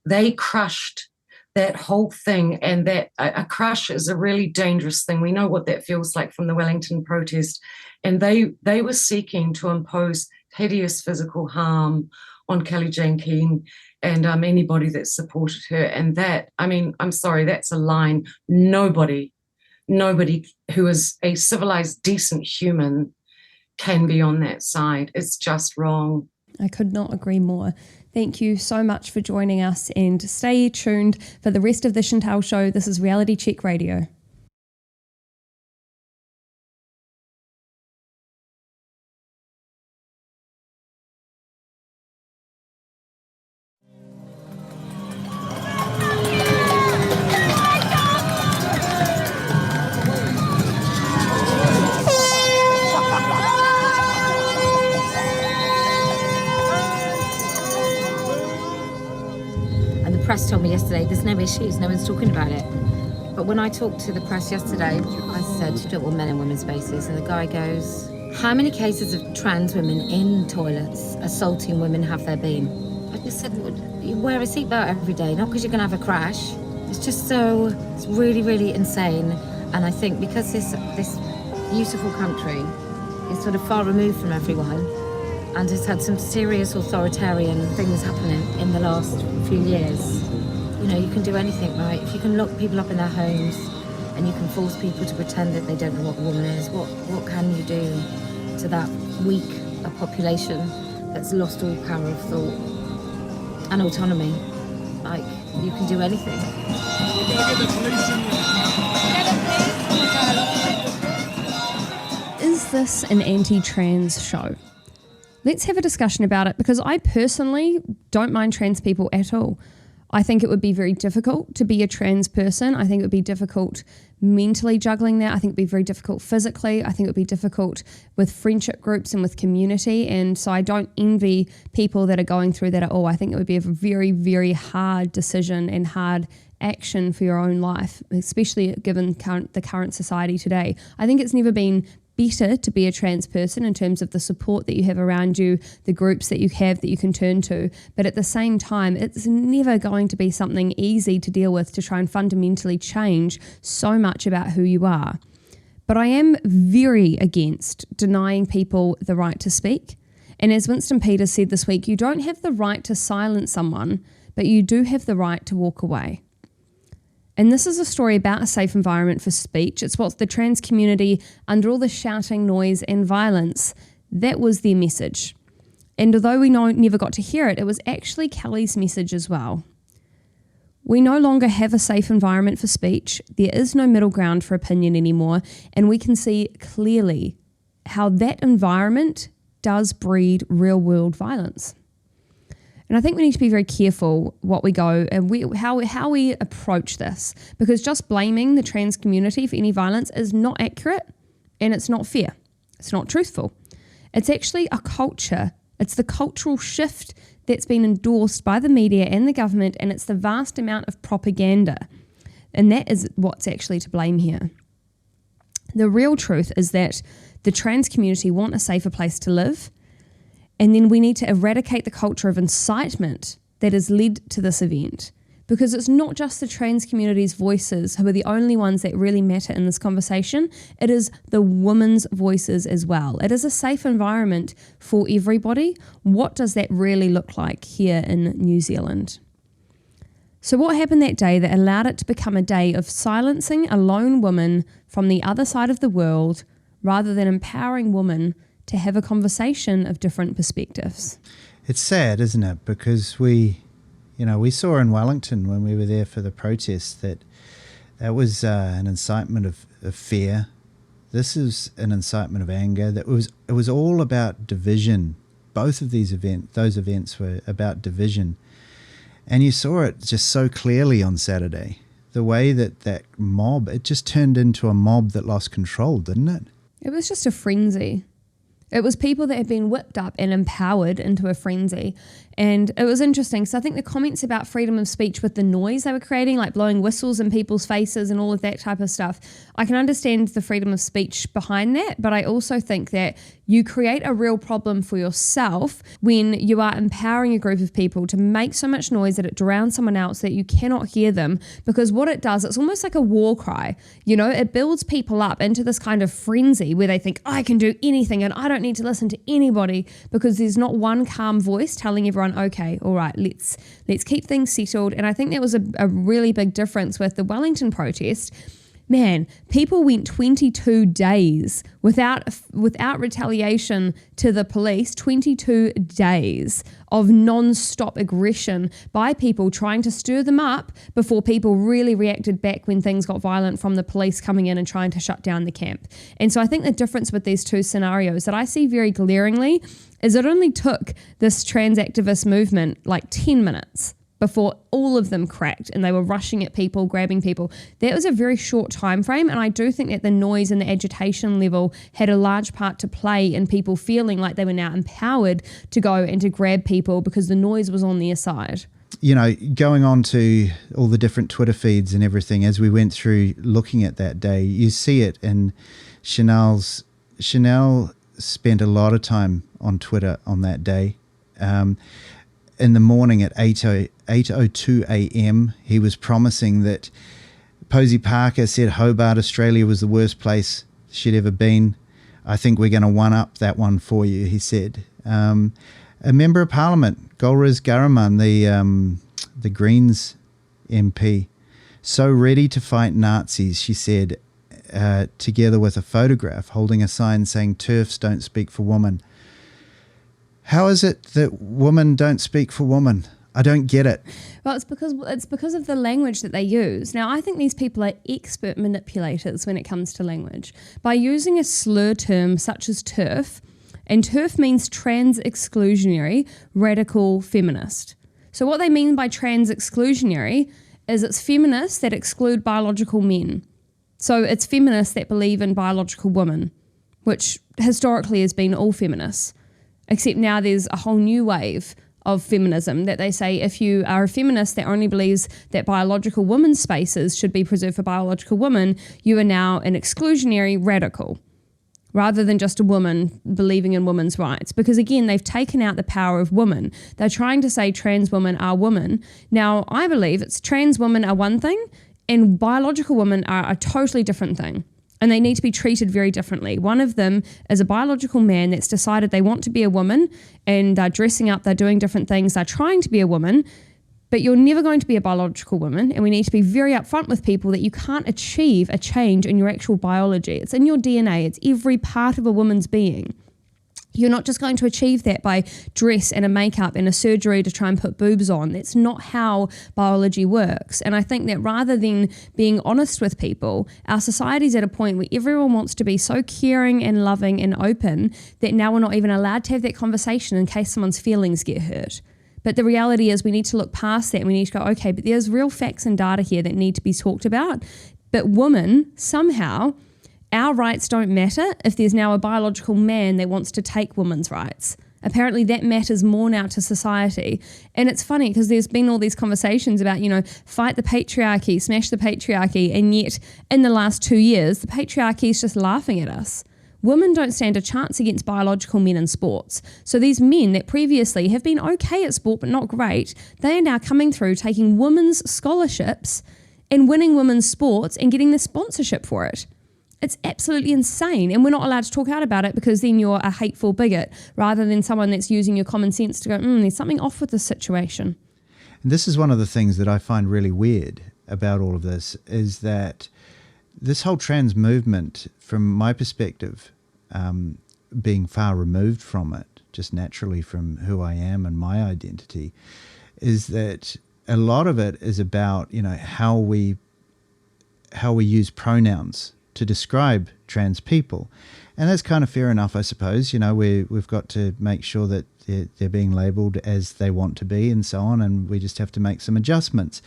They crushed that whole thing, and that a crush is a really dangerous thing. We know what that feels like from the Wellington protest. And they were seeking to impose hideous physical harm on Kelly Jane Keane and anybody that supported her. And that, I mean, I'm sorry, that's a line nobody who is a civilized, decent human can be on that side. It's just wrong. I could not agree more. Thank you so much for joining us, and stay tuned for the rest of the Chantelle Show. This is Reality Check Radio. Press told me yesterday there's no issues, no one's talking about it. But when I talked to the press yesterday, I said, you don't want men in women's spaces, and the guy goes, how many cases of trans women in toilets assaulting women have there been? I just said, well, you wear a seatbelt every day, not because you're going to have a crash. It's just so, it's really, really insane. And I think because this beautiful country is sort of far removed from everyone, and has had some serious authoritarian things happening in the last few years. You know, you can do anything, right? If you can lock people up in their homes and you can force people to pretend that they don't know what a woman is, what can you do to that weak a population that's lost all power of thought and autonomy? Like, you can do anything. Is this an anti-trans show? Let's have a discussion about it, because I personally don't mind trans people at all. I think it would be very difficult to be a trans person. I think it would be difficult mentally juggling that. I think it would be very difficult physically. I think it would be difficult with friendship groups and with community. And so I don't envy people that are going through that at all. I think it would be a very, very hard decision and hard action for your own life, especially given the current society today. I think it's never been better to be a trans person in terms of the support that you have around you, the groups that you have that you can turn to. But at the same time, it's never going to be something easy to deal with, to try and fundamentally change so much about who you are. But I am very against denying people the right to speak. And as Winston Peters said this week, you don't have the right to silence someone, but you do have the right to walk away. And this is a story about a safe environment for speech. It's what the trans community, under all the shouting, noise and violence, that was their message. And although we never got to hear it, it was actually Kelly's message as well. We no longer have a safe environment for speech. There is no middle ground for opinion anymore. And we can see clearly how that environment does breed real world violence. And I think we need to be very careful what we go and how we approach this, because just blaming the trans community for any violence is not accurate and it's not fair. It's not truthful. It's actually a culture. It's the cultural shift that's been endorsed by the media and the government, and it's the vast amount of propaganda. And that is what's actually to blame here. The real truth is that the trans community want a safer place to live. And then we need to eradicate the culture of incitement that has led to this event, because it's not just the trans community's voices who are the only ones that really matter in this conversation. It is the women's voices as well. It is a safe environment for everybody. What does that really look like here in New Zealand? So what happened that day that allowed it to become a day of silencing a lone woman from the other side of the world, rather than empowering women to have a conversation of different perspectives? It's sad, isn't it? Because we saw in Wellington when we were there for the protest that was an incitement of fear. This is an incitement of anger. It was all about division. Both of those events were about division. And you saw it just so clearly on Saturday. The way that mob, it just turned into a mob that lost control, didn't it? It was just a frenzy. It was people that had been whipped up and empowered into a frenzy. And it was interesting. So I think the comments about freedom of speech with the noise they were creating, like blowing whistles in people's faces and all of that type of stuff, I can understand the freedom of speech behind that. But I also think that you create a real problem for yourself when you are empowering a group of people to make so much noise that it drowns someone else that you cannot hear them. Because what it does, it's almost like a war cry. You know, it builds people up into this kind of frenzy where they think, I can do anything and I don't need to listen to anybody, because there's not one calm voice telling everyone, okay, all right, let's keep things settled. And I think that was a really big difference with the Wellington protest. Man, people went 22 days without retaliation to the police, 22 days of non-stop aggression by people trying to stir them up before people really reacted back when things got violent from the police coming in and trying to shut down the camp. And so I think the difference with these two scenarios that I see very glaringly is it only took this trans activist movement like 10 minutes before all of them cracked and they were rushing at people, grabbing people. That was a very short time frame, and I do think that the noise and the agitation level had a large part to play in people feeling like they were now empowered to go and to grab people because the noise was on their side. You know, going on to all the different Twitter feeds and everything, as we went through looking at that day, you see it in Chanelle spent a lot of time on Twitter on that day. In the morning at 8:02 a.m, he was promising that Posey Parker said Hobart, Australia was the worst place she'd ever been. I think we're going to one-up that one for you, he said. A member of Parliament, Golriz Garaman, the Greens MP, so ready to fight Nazis, she said, together with a photograph holding a sign saying TERFs don't speak for women. How is it that women don't speak for women? I don't get it. Well, it's because of the language that they use. Now, I think these people are expert manipulators when it comes to language. By using a slur term such as TERF, and TERF means trans exclusionary, radical feminist. So what they mean by trans exclusionary is it's feminists that exclude biological men. So it's feminists that believe in biological women, which historically has been all feminists. Except now there's a whole new wave of feminism that they say if you are a feminist that only believes that biological women's spaces should be preserved for biological women, you are now an exclusionary radical, rather than just a woman believing in women's rights. Because again, they've taken out the power of women. They're trying to say trans women are women. Now, I believe it's trans women are one thing and biological women are a totally different thing. And they need to be treated very differently. One of them is a biological man that's decided they want to be a woman and they're dressing up, they're doing different things, they're trying to be a woman, but you're never going to be a biological woman. And we need to be very upfront with people that you can't achieve a change in your actual biology. It's in your DNA. It's every part of a woman's being. You're not just going to achieve that by dress and a makeup and a surgery to try and put boobs on. That's not how biology works. And I think that rather than being honest with people, our society's at a point where everyone wants to be so caring and loving and open that now we're not even allowed to have that conversation in case someone's feelings get hurt. But the reality is we need to look past that and we need to go, okay, but there's real facts and data here that need to be talked about. But women, somehow, our rights don't matter if there's now a biological man that wants to take women's rights. Apparently that matters more now to society. And it's funny because there's been all these conversations about, fight the patriarchy, smash the patriarchy. And yet in the last 2 years, the patriarchy is just laughing at us. Women don't stand a chance against biological men in sports. So these men that previously have been okay at sport but not great, they are now coming through taking women's scholarships and winning women's sports and getting the sponsorship for it. It's absolutely insane, and we're not allowed to talk out about it because then you're a hateful bigot rather than someone that's using your common sense to go, there's something off with this situation. And this is one of the things that I find really weird about all of this is that this whole trans movement, from my perspective, being far removed from it, just naturally from who I am and my identity, is that a lot of it is about, how we use pronouns to describe trans people. And that's kind of fair enough, I suppose. We've got to make sure that they're being labelled as they want to be and so on, and we just have to make some adjustments.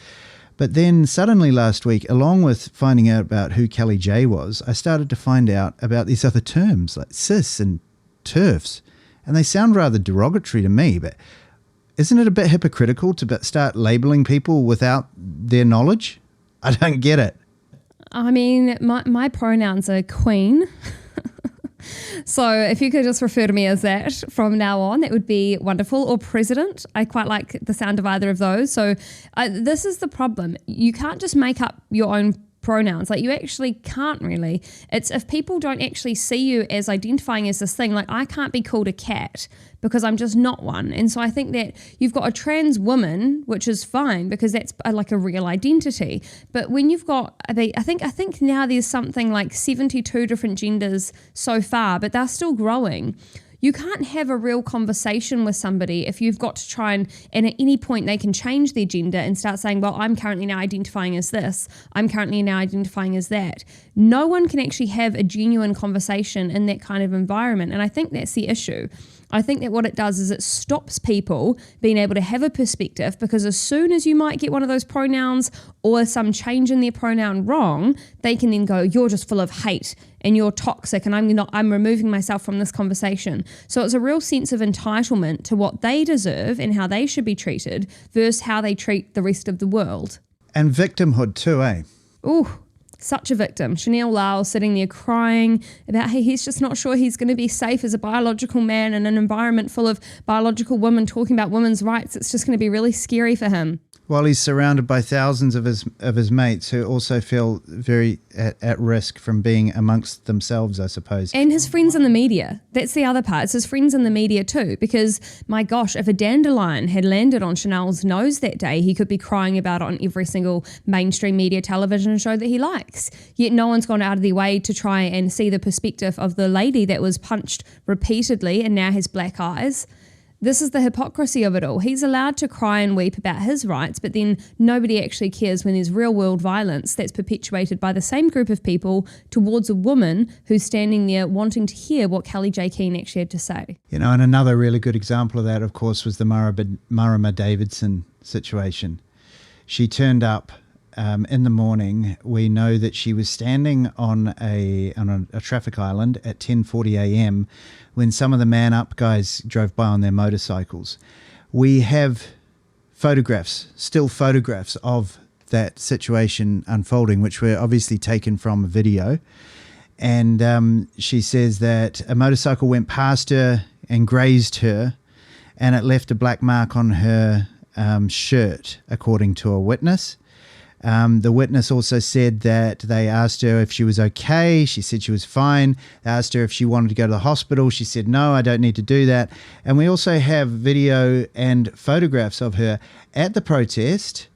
But then suddenly last week, along with finding out about who Kelly J was, I started to find out about these other terms like cis and TERFs. And they sound rather derogatory to me, but isn't it a bit hypocritical to start labeling people without their knowledge? I don't get it. I mean, my pronouns are queen. So if you could just refer to me as that from now on, that would be wonderful. Or president. I quite like the sound of either of those. So this is the problem. You can't just make up your own pronouns. Like, you actually can't really. It's if people don't actually see you as identifying as this thing. Like, I can't be called a cat because I'm just not one. And so I think that you've got a trans woman, which is fine because that's like a real identity. But when you've got, I think now there's something like 72 different genders so far, but they're still growing. You can't have a real conversation with somebody if you've got to try and at any point they can change their gender and start saying, well, I'm currently now identifying as this, I'm currently now identifying as that. No one can actually have a genuine conversation in that kind of environment. And I think that's the issue. I think that what it does is it stops people being able to have a perspective, because as soon as you might get one of those pronouns or some change in their pronoun wrong, they can then go, you're just full of hate and you're toxic and I'm removing myself from this conversation. So it's a real sense of entitlement to what they deserve and how they should be treated versus how they treat the rest of the world. And victimhood too, eh? Ooh. Such a victim. Chanel Lau sitting there crying about how he's just not sure he's going to be safe as a biological man in an environment full of biological women talking about women's rights. It's just going to be really scary for him. While he's surrounded by thousands of his mates who also feel very at risk from being amongst themselves, I suppose. And his friends in the media. That's the other part. It's his friends in the media too, because my gosh, if a dandelion had landed on Chanel's nose that day, he could be crying about it on every single mainstream media television show that he likes. Yet no one's gone out of their way to try and see the perspective of the lady that was punched repeatedly and now has black eyes. This is the hypocrisy of it all. He's allowed to cry and weep about his rights, but then nobody actually cares when there's real world violence that's perpetuated by the same group of people towards a woman who's standing there wanting to hear what Kelly J. Keane actually had to say. You know, and another really good example of that, of course, was the Marama Davidson situation. She turned up in the morning. We know that she was standing on a traffic island at 10:40 a.m. when some of the Man Up guys drove by on their motorcycles. We have still photographs of that situation unfolding, which were obviously taken from a video. And she says that a motorcycle went past her and grazed her, and it left a black mark on her shirt, according to a witness. The witness also said that they asked her if she was okay. She said she was fine. They asked her if she wanted to go to the hospital. She said, no, I don't need to do that. And we also have video and photographs of her at the protest,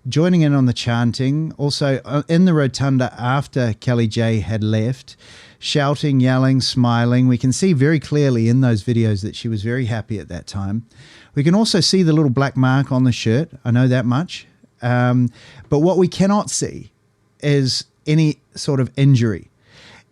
joining in on the chanting, also in the rotunda after Kelly J had left, shouting, yelling, smiling. We can see very clearly in those videos that she was very happy at that time. We can also see the little black mark on the shirt. I know that much. But what we cannot see is any sort of injury.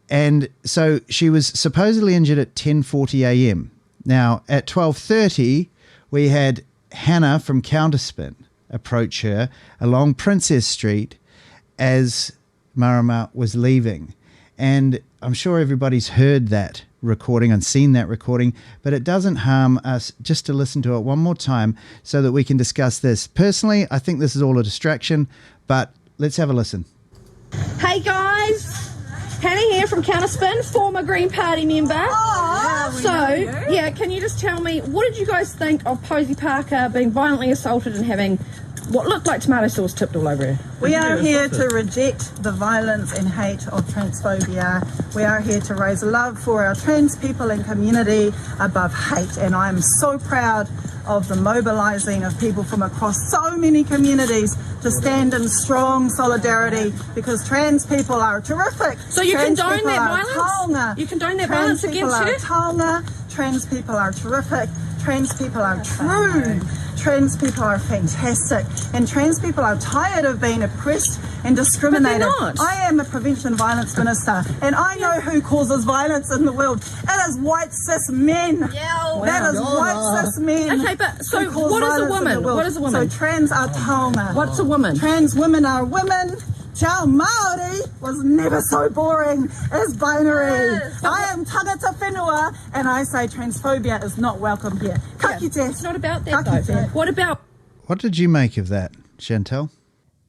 And so she was supposedly injured at 10:40 a.m. Now, at 12:30, we had Hannah from Counterspin approach her along Princess Street as Marama was leaving. And I'm sure everybody's heard that recording and seen that recording, but it doesn't harm us just to listen to it one more time so that we can discuss this. Personally, I think this is all a distraction, but let's have a listen. Hey guys, Hannah here from Counterspin, former Green Party member. Can you just tell me, what did you guys think of Posey Parker being violently assaulted and having what looked like tomato sauce tipped all over her? We are here to reject the violence and hate of transphobia. We are here to raise love for our trans people and community above hate. And I'm so proud of the mobilising of people from across so many communities to stand in strong solidarity, because trans people are terrific. So you trans condone that violence? Taonga. You condone that Trans violence against people her? are taonga. Trans people are terrific. Trans people are true. Trans people are fantastic, and trans people are tired of being oppressed and discriminated. But they're not. I am a prevention and violence minister, and I know who causes violence in the world. It is white cis men. That is white cis men. Okay, but so who cause what is a violence in woman? the world. What is a woman? So trans are taonga. What's a woman? Trans women are women. Te ao Māori was never so boring as binary. I am tangata whenua, and I say transphobia is not welcome here. Ka kite. It's not about that, Ka though. kite. What about... What did you make of that, Chantelle?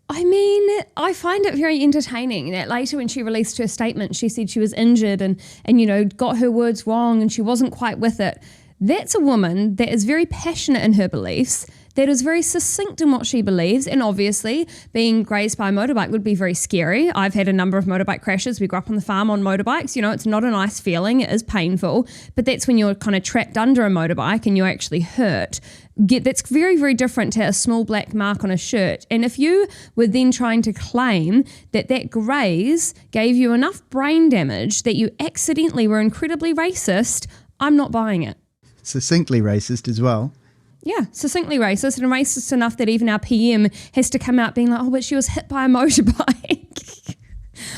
I mean, I find it very entertaining that later when she released her statement, she said she was injured and got her words wrong and she wasn't quite with it. That's a woman that is very passionate in her beliefs, that is very succinct in what she believes, and obviously being grazed by a motorbike would be very scary. I've had a number of motorbike crashes. We grew up on the farm on motorbikes. It's not a nice feeling. It is painful, but that's when you're kind of trapped under a motorbike and you're actually hurt. That's very, very different to a small black mark on a shirt. And if you were then trying to claim that graze gave you enough brain damage that you accidentally were incredibly racist, I'm not buying it. Succinctly racist as well. Yeah, succinctly racist, and racist enough that even our PM has to come out being like, oh, but she was hit by a motorbike.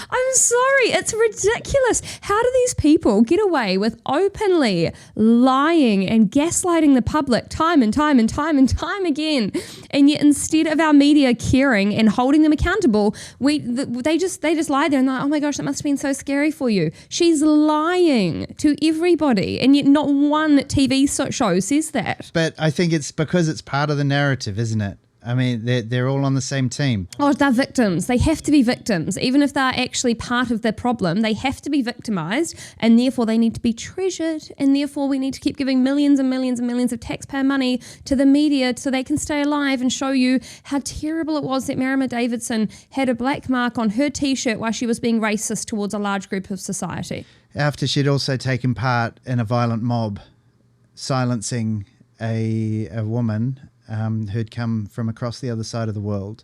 I'm sorry, it's ridiculous. How do these people get away with openly lying and gaslighting the public time and time and time and time again? And yet instead of our media caring and holding them accountable, they just lie there and they're like, oh my gosh, that must have been so scary for you. She's lying to everybody, and yet not one TV show says that. But I think it's because it's part of the narrative, isn't it? I mean, they're all on the same team. Oh, they're victims. They have to be victims. Even if they're actually part of the problem, they have to be victimized, and therefore they need to be treasured, and therefore we need to keep giving millions and millions and millions of taxpayer money to the media so they can stay alive and show you how terrible it was that Marama Davidson had a black mark on her T-shirt while she was being racist towards a large group of society. After she'd also taken part in a violent mob, silencing a woman who'd come from across the other side of the world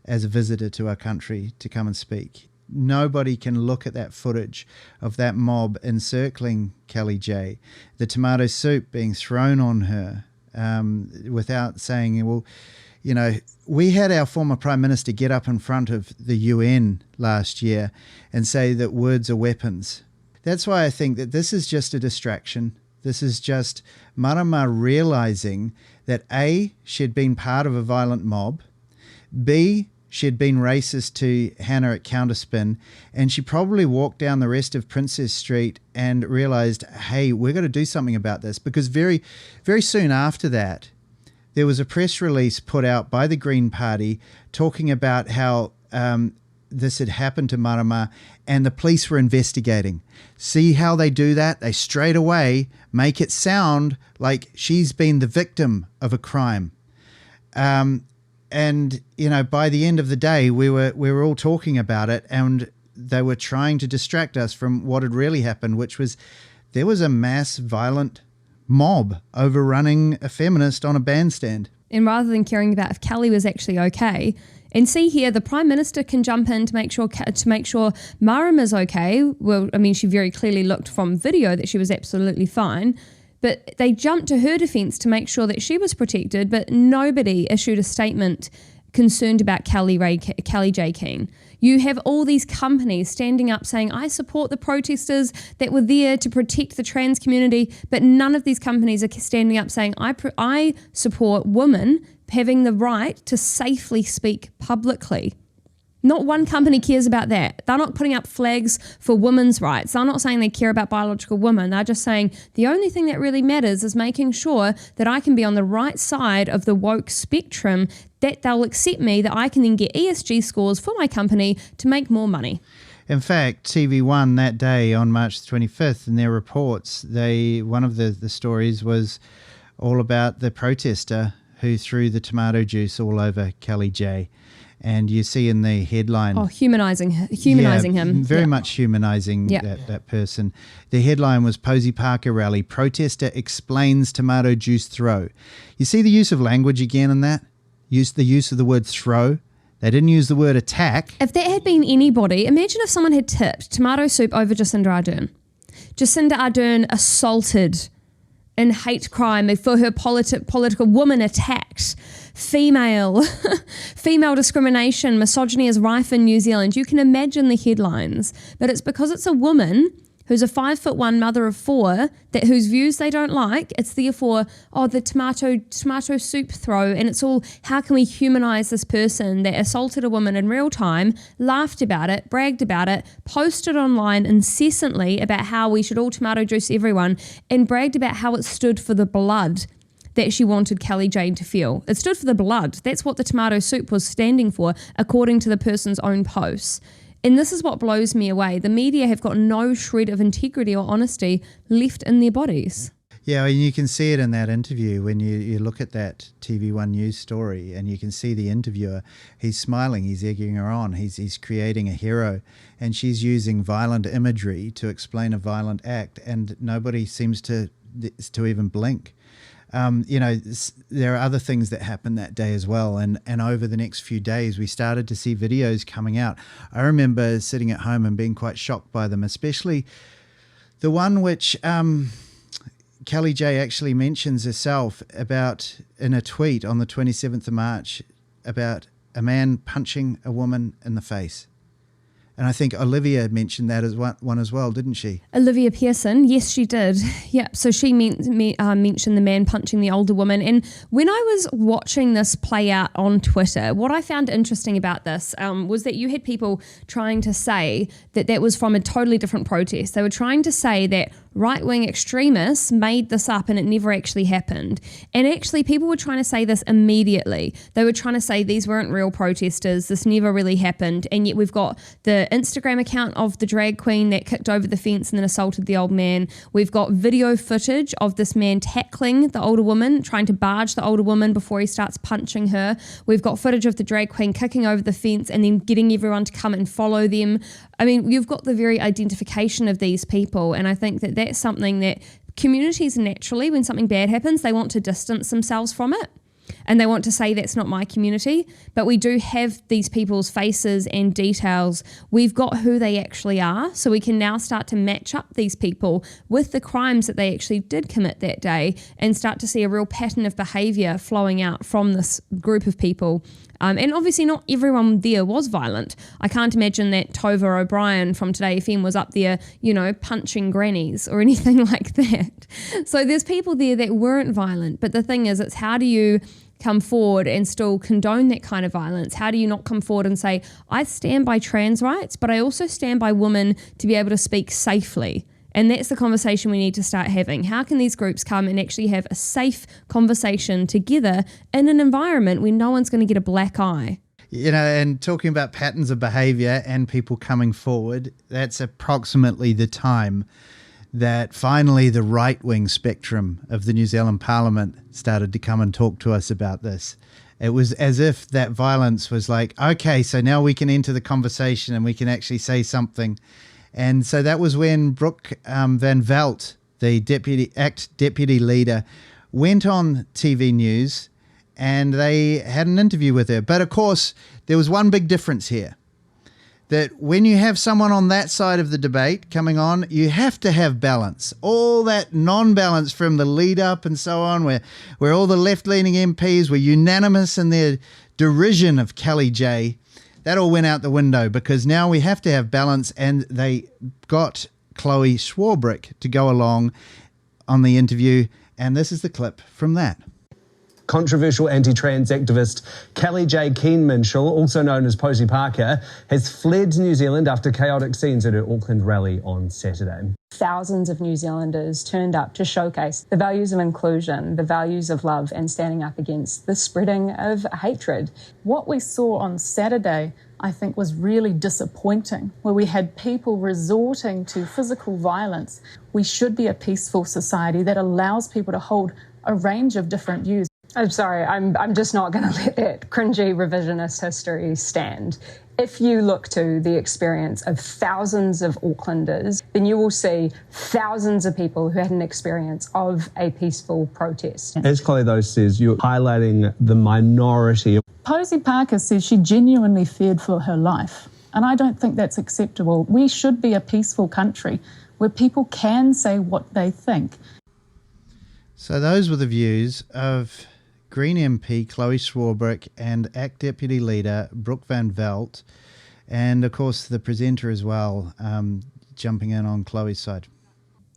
as a visitor to our country to come and speak. Nobody can look at that footage of that mob encircling Kelly J, the tomato soup being thrown on her, without saying, well, we had our former Prime Minister get up in front of the UN last year and say that words are weapons. That's why I think that this is just a distraction. This is just Marama realising that A, she'd been part of a violent mob, B, she'd been racist to Hannah at Counterspin, and she probably walked down the rest of Princess Street and realised, hey, we're going to do something about this, because very, very soon after that, there was a press release put out by the Green Party talking about how this had happened to Marama and the police were investigating. See how they do that? They straight away make it sound like she's been the victim of a crime. And, by the end of the day, we were all talking about it, and they were trying to distract us from what had really happened, which was there was a mass violent mob overrunning a feminist on a bandstand. And rather than caring about if Kelly was actually okay, and see here, the Prime Minister can jump in to make sure Marama's okay. Well, I mean, she very clearly looked from video that she was absolutely fine. But they jumped to her defence to make sure that she was protected, but nobody issued a statement concerned about Kelly J. Keane. You have all these companies standing up saying, I support the protesters that were there to protect the trans community, but none of these companies are standing up saying, I support women having the right to safely speak publicly. Not one company cares about that. They're not putting up flags for women's rights. They're not saying they care about biological women. They're just saying the only thing that really matters is making sure that I can be on the right side of the woke spectrum, that they'll accept me, that I can then get ESG scores for my company to make more money. In fact, TV1 that day on March 25th, in their reports, one of the stories was all about the protester who threw the tomato juice all over Kelly J. And you see in the headline... Oh, humanising him. Very much humanising that person. The headline was Posey Parker rally, protester explains tomato juice throw. You see the use of language again in that? The use of the word throw. They didn't use the word attack. If that had been anybody, imagine if someone had tipped tomato soup over Jacinda Ardern. Jacinda Ardern assaulted in hate crime for her political woman attacked. Female discrimination, misogyny is rife in New Zealand. You can imagine the headlines, but it's because it's a woman who's a 5'1" mother of 4, whose views they don't like. It's therefore, the tomato soup throw, and it's all, how can we humanize this person that assaulted a woman in real time, laughed about it, bragged about it, posted online incessantly about how we should all tomato juice everyone, and bragged about how it stood for the blood that she wanted Kelly Jane to feel. It stood for the blood. That's what the tomato soup was standing for, according to the person's own posts. And this is what blows me away. The media have got no shred of integrity or honesty left in their bodies. Yeah, and you can see it in that interview when you look at that TV1 News story, and you can see the interviewer, he's smiling, he's egging her on, he's creating a hero, and she's using violent imagery to explain a violent act, and nobody seems to even blink. There are other things that happened that day as well. And over the next few days, we started to see videos coming out. I remember sitting at home and being quite shocked by them, especially the one which Kelly J actually mentions herself about in a tweet on the 27th of March about a man punching a woman in the face. And I think Olivia mentioned that as one as well, didn't she? Olivia Pearson, yes, she did. Yeah, so she mentioned the man punching the older woman. And when I was watching this play out on Twitter, what I found interesting about this was that you had people trying to say that was from a totally different protest. They were trying to say that right-wing extremists made this up and it never actually happened. And actually, people were trying to say this immediately. They were trying to say these weren't real protesters, this never really happened, and yet we've got the Instagram account of the drag queen that kicked over the fence and then assaulted the old man. We've got video footage of this man tackling the older woman, trying to barge the older woman before he starts punching her. We've got footage of the drag queen kicking over the fence and then getting everyone to come and follow them. I mean, you've got the very identification of these people, and I think that that's something that communities naturally, when something bad happens, they want to distance themselves from it. And they want to say that's not my community, but we do have these people's faces and details. We've got who they actually are, so we can now start to match up these people with the crimes that they actually did commit that day and start to see a real pattern of behaviour flowing out from this group of people. And obviously not everyone there was violent. I can't imagine that Tova O'Brien from Today FM was up there, punching grannies or anything like that. So there's people there that weren't violent. But the thing is, it's how do you come forward and still condone that kind of violence? How do you not come forward and say, I stand by trans rights, but I also stand by women to be able to speak safely? And that's the conversation we need to start having. How can these groups come and actually have a safe conversation together in an environment where no one's going to get a black eye? And talking about patterns of behaviour and people coming forward, that's approximately the time that finally the right-wing spectrum of the New Zealand Parliament started to come and talk to us about this. It was as if that violence was like, okay, so now we can enter the conversation and we can actually say something. And so that was when Brooke Van Velt, the deputy leader, went on TV news and they had an interview with her. But of course, there was one big difference here. That when you have someone on that side of the debate coming on, you have to have balance. All that non-balance from the lead up and so on, where all the left-leaning MPs were unanimous in their derision of Kelly J, that all went out the window because now we have to have balance, and they got Chloe Swarbrick to go along on the interview, and this is the clip from that. Controversial anti-trans activist Kelly J. Keen-Minshall, also known as Posy Parker, has fled New Zealand after chaotic scenes at her Auckland rally on Saturday. Thousands of New Zealanders turned up to showcase the values of inclusion, the values of love, and standing up against the spreading of hatred. What we saw on Saturday, I think, was really disappointing, where we had people resorting to physical violence. We should be a peaceful society that allows people to hold a range of different views. I'm sorry, I'm just not going to let that cringy revisionist history stand. If you look to the experience of thousands of Aucklanders, then you will see thousands of people who had an experience of a peaceful protest. As Chloe though says, you're highlighting the minority. Posy Parker says she genuinely feared for her life, and I don't think that's acceptable. We should be a peaceful country where people can say what they think. So those were the views of Green MP Chloe Swarbrick and ACT Deputy Leader Brooke Van Velt and of course the presenter as well, jumping in on Chloe's side.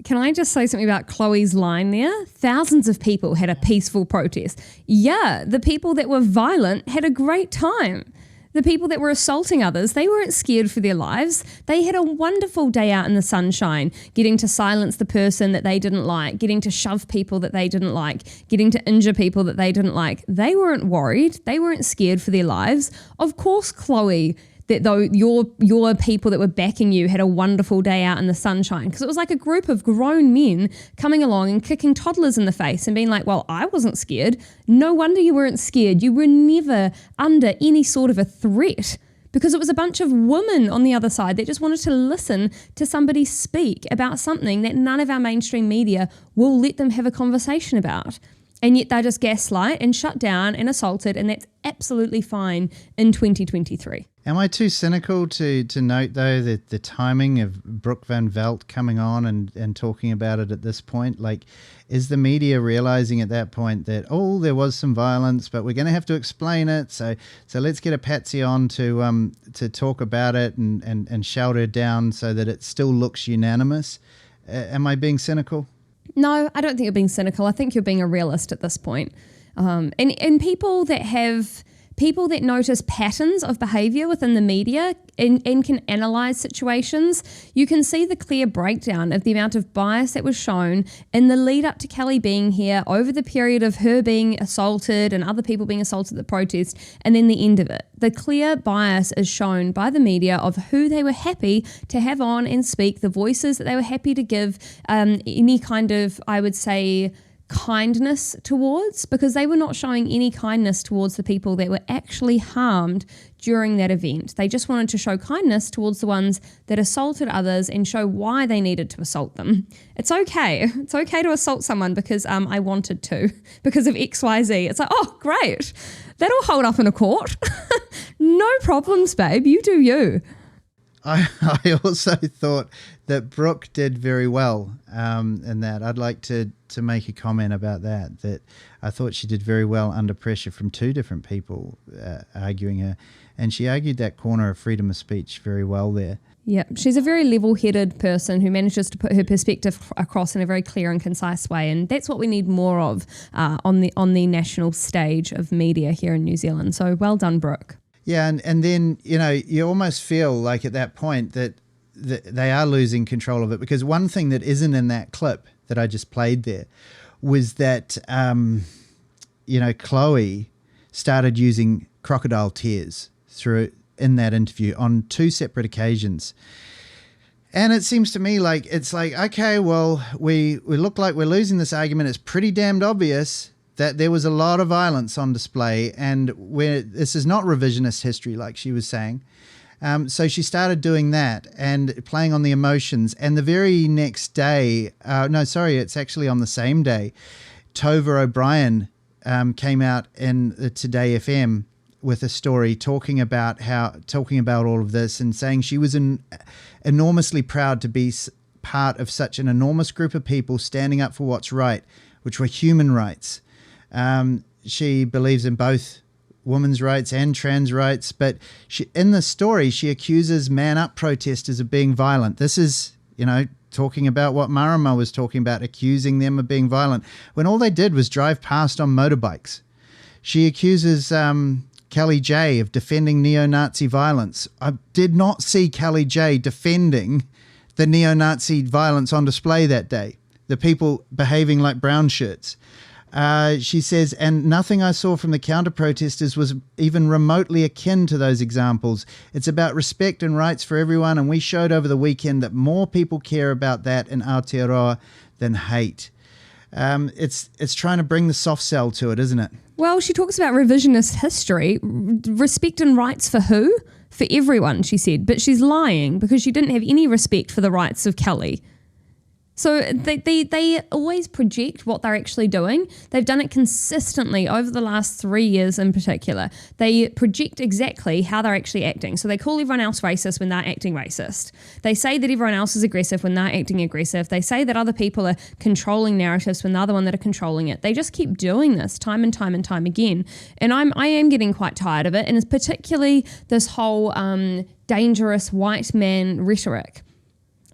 Can I just say something about Chloe's line there? Thousands of people had a peaceful protest. Yeah, the people that were violent had a great time. The people that were assaulting others, they weren't scared for their lives. They had a wonderful day out in the sunshine, getting to silence the person that they didn't like, getting to shove people that they didn't like, getting to injure people that they didn't like. They weren't worried. They weren't scared for their lives. Of course, Chloe, that though your people that were backing you had a wonderful day out in the sunshine, because it was like a group of grown men coming along and kicking toddlers in the face and being like, well, I wasn't scared. No wonder you weren't scared. You were never under any sort of a threat, because it was a bunch of women on the other side that just wanted to listen to somebody speak about something that none of our mainstream media will let them have a conversation about. And yet they're just gaslight and shut down and assaulted, and that's absolutely fine in 2023. Am I too cynical to note, though, that the timing of Brooke Van Velt coming on and talking about it at this point? Like, is the media realizing at that point that, oh, there was some violence, but we're going to have to explain it, so let's get a patsy on to talk about it and shout her down so that it still looks unanimous? Am I being cynical? No, I don't think you're being cynical. I think you're being a realist at this point. And people that notice patterns of behaviour within the media and can analyse situations, you can see the clear breakdown of the amount of bias that was shown in the lead up to Kelly being here, over the period of her being assaulted and other people being assaulted at the protest, and then the end of it. The clear bias is shown by the media of who they were happy to have on and speak, the voices that they were happy to give any kind of, I would say, kindness towards, because they were not showing any kindness towards the people that were actually harmed during that event. They just wanted to show kindness towards the ones that assaulted others and show why they needed to assault them. It's okay. It's okay to assault someone because I wanted to, because of XYZ. It's like, oh, great. That'll hold up in a court. No problems, babe. You do you. I also thought that Brooke did very well in that. I'd like to make a comment about that I thought she did very well under pressure from two different people arguing her. And she argued that corner of freedom of speech very well there. Yeah, she's a very level-headed person who manages to put her perspective across in a very clear and concise way, and that's what we need more of on the national stage of media here in New Zealand. So well done, Brooke. Yeah, and then, you almost feel like at that point that they are losing control of it, because one thing that isn't in that clip that I just played there was that, Chloe started using crocodile tears in that interview on two separate occasions. And it seems to me like it's like, okay, well, we look like we're losing this argument. It's pretty damned obvious that there was a lot of violence on display, and this is not revisionist history, like she was saying. So she started doing that and playing on the emotions. And the very next day, it's actually on the same day, Tova O'Brien came out in the Today FM with a story talking about all of this and saying she was enormously proud to be part of such an enormous group of people standing up for what's right, which were human rights. She believes in both women's rights and trans rights, but in the story, she accuses Man Up protesters of being violent. This is, talking about what Marama was talking about, accusing them of being violent, when all they did was drive past on motorbikes. She accuses Kelly J of defending neo-Nazi violence. I did not see Kelly J defending the neo-Nazi violence on display that day, the people behaving like brown shirts. She says, and nothing I saw from the counter-protesters was even remotely akin to those examples. It's about respect and rights for everyone, and we showed over the weekend that more people care about that in Aotearoa than hate. It's trying to bring the soft sell to it, isn't it? Well, she talks about revisionist history. Respect and rights for who? For everyone, she said. But she's lying, because she didn't have any respect for the rights of Kelly. So they always project what they're actually doing. They've done it consistently over the last 3 years in particular. They project exactly how they're actually acting. So they call everyone else racist when they're acting racist. They say that everyone else is aggressive when they're acting aggressive. They say that other people are controlling narratives when they're the one that are controlling it. They just keep doing this time and time and time again. And I am getting quite tired of it. And it's particularly this whole dangerous white man rhetoric.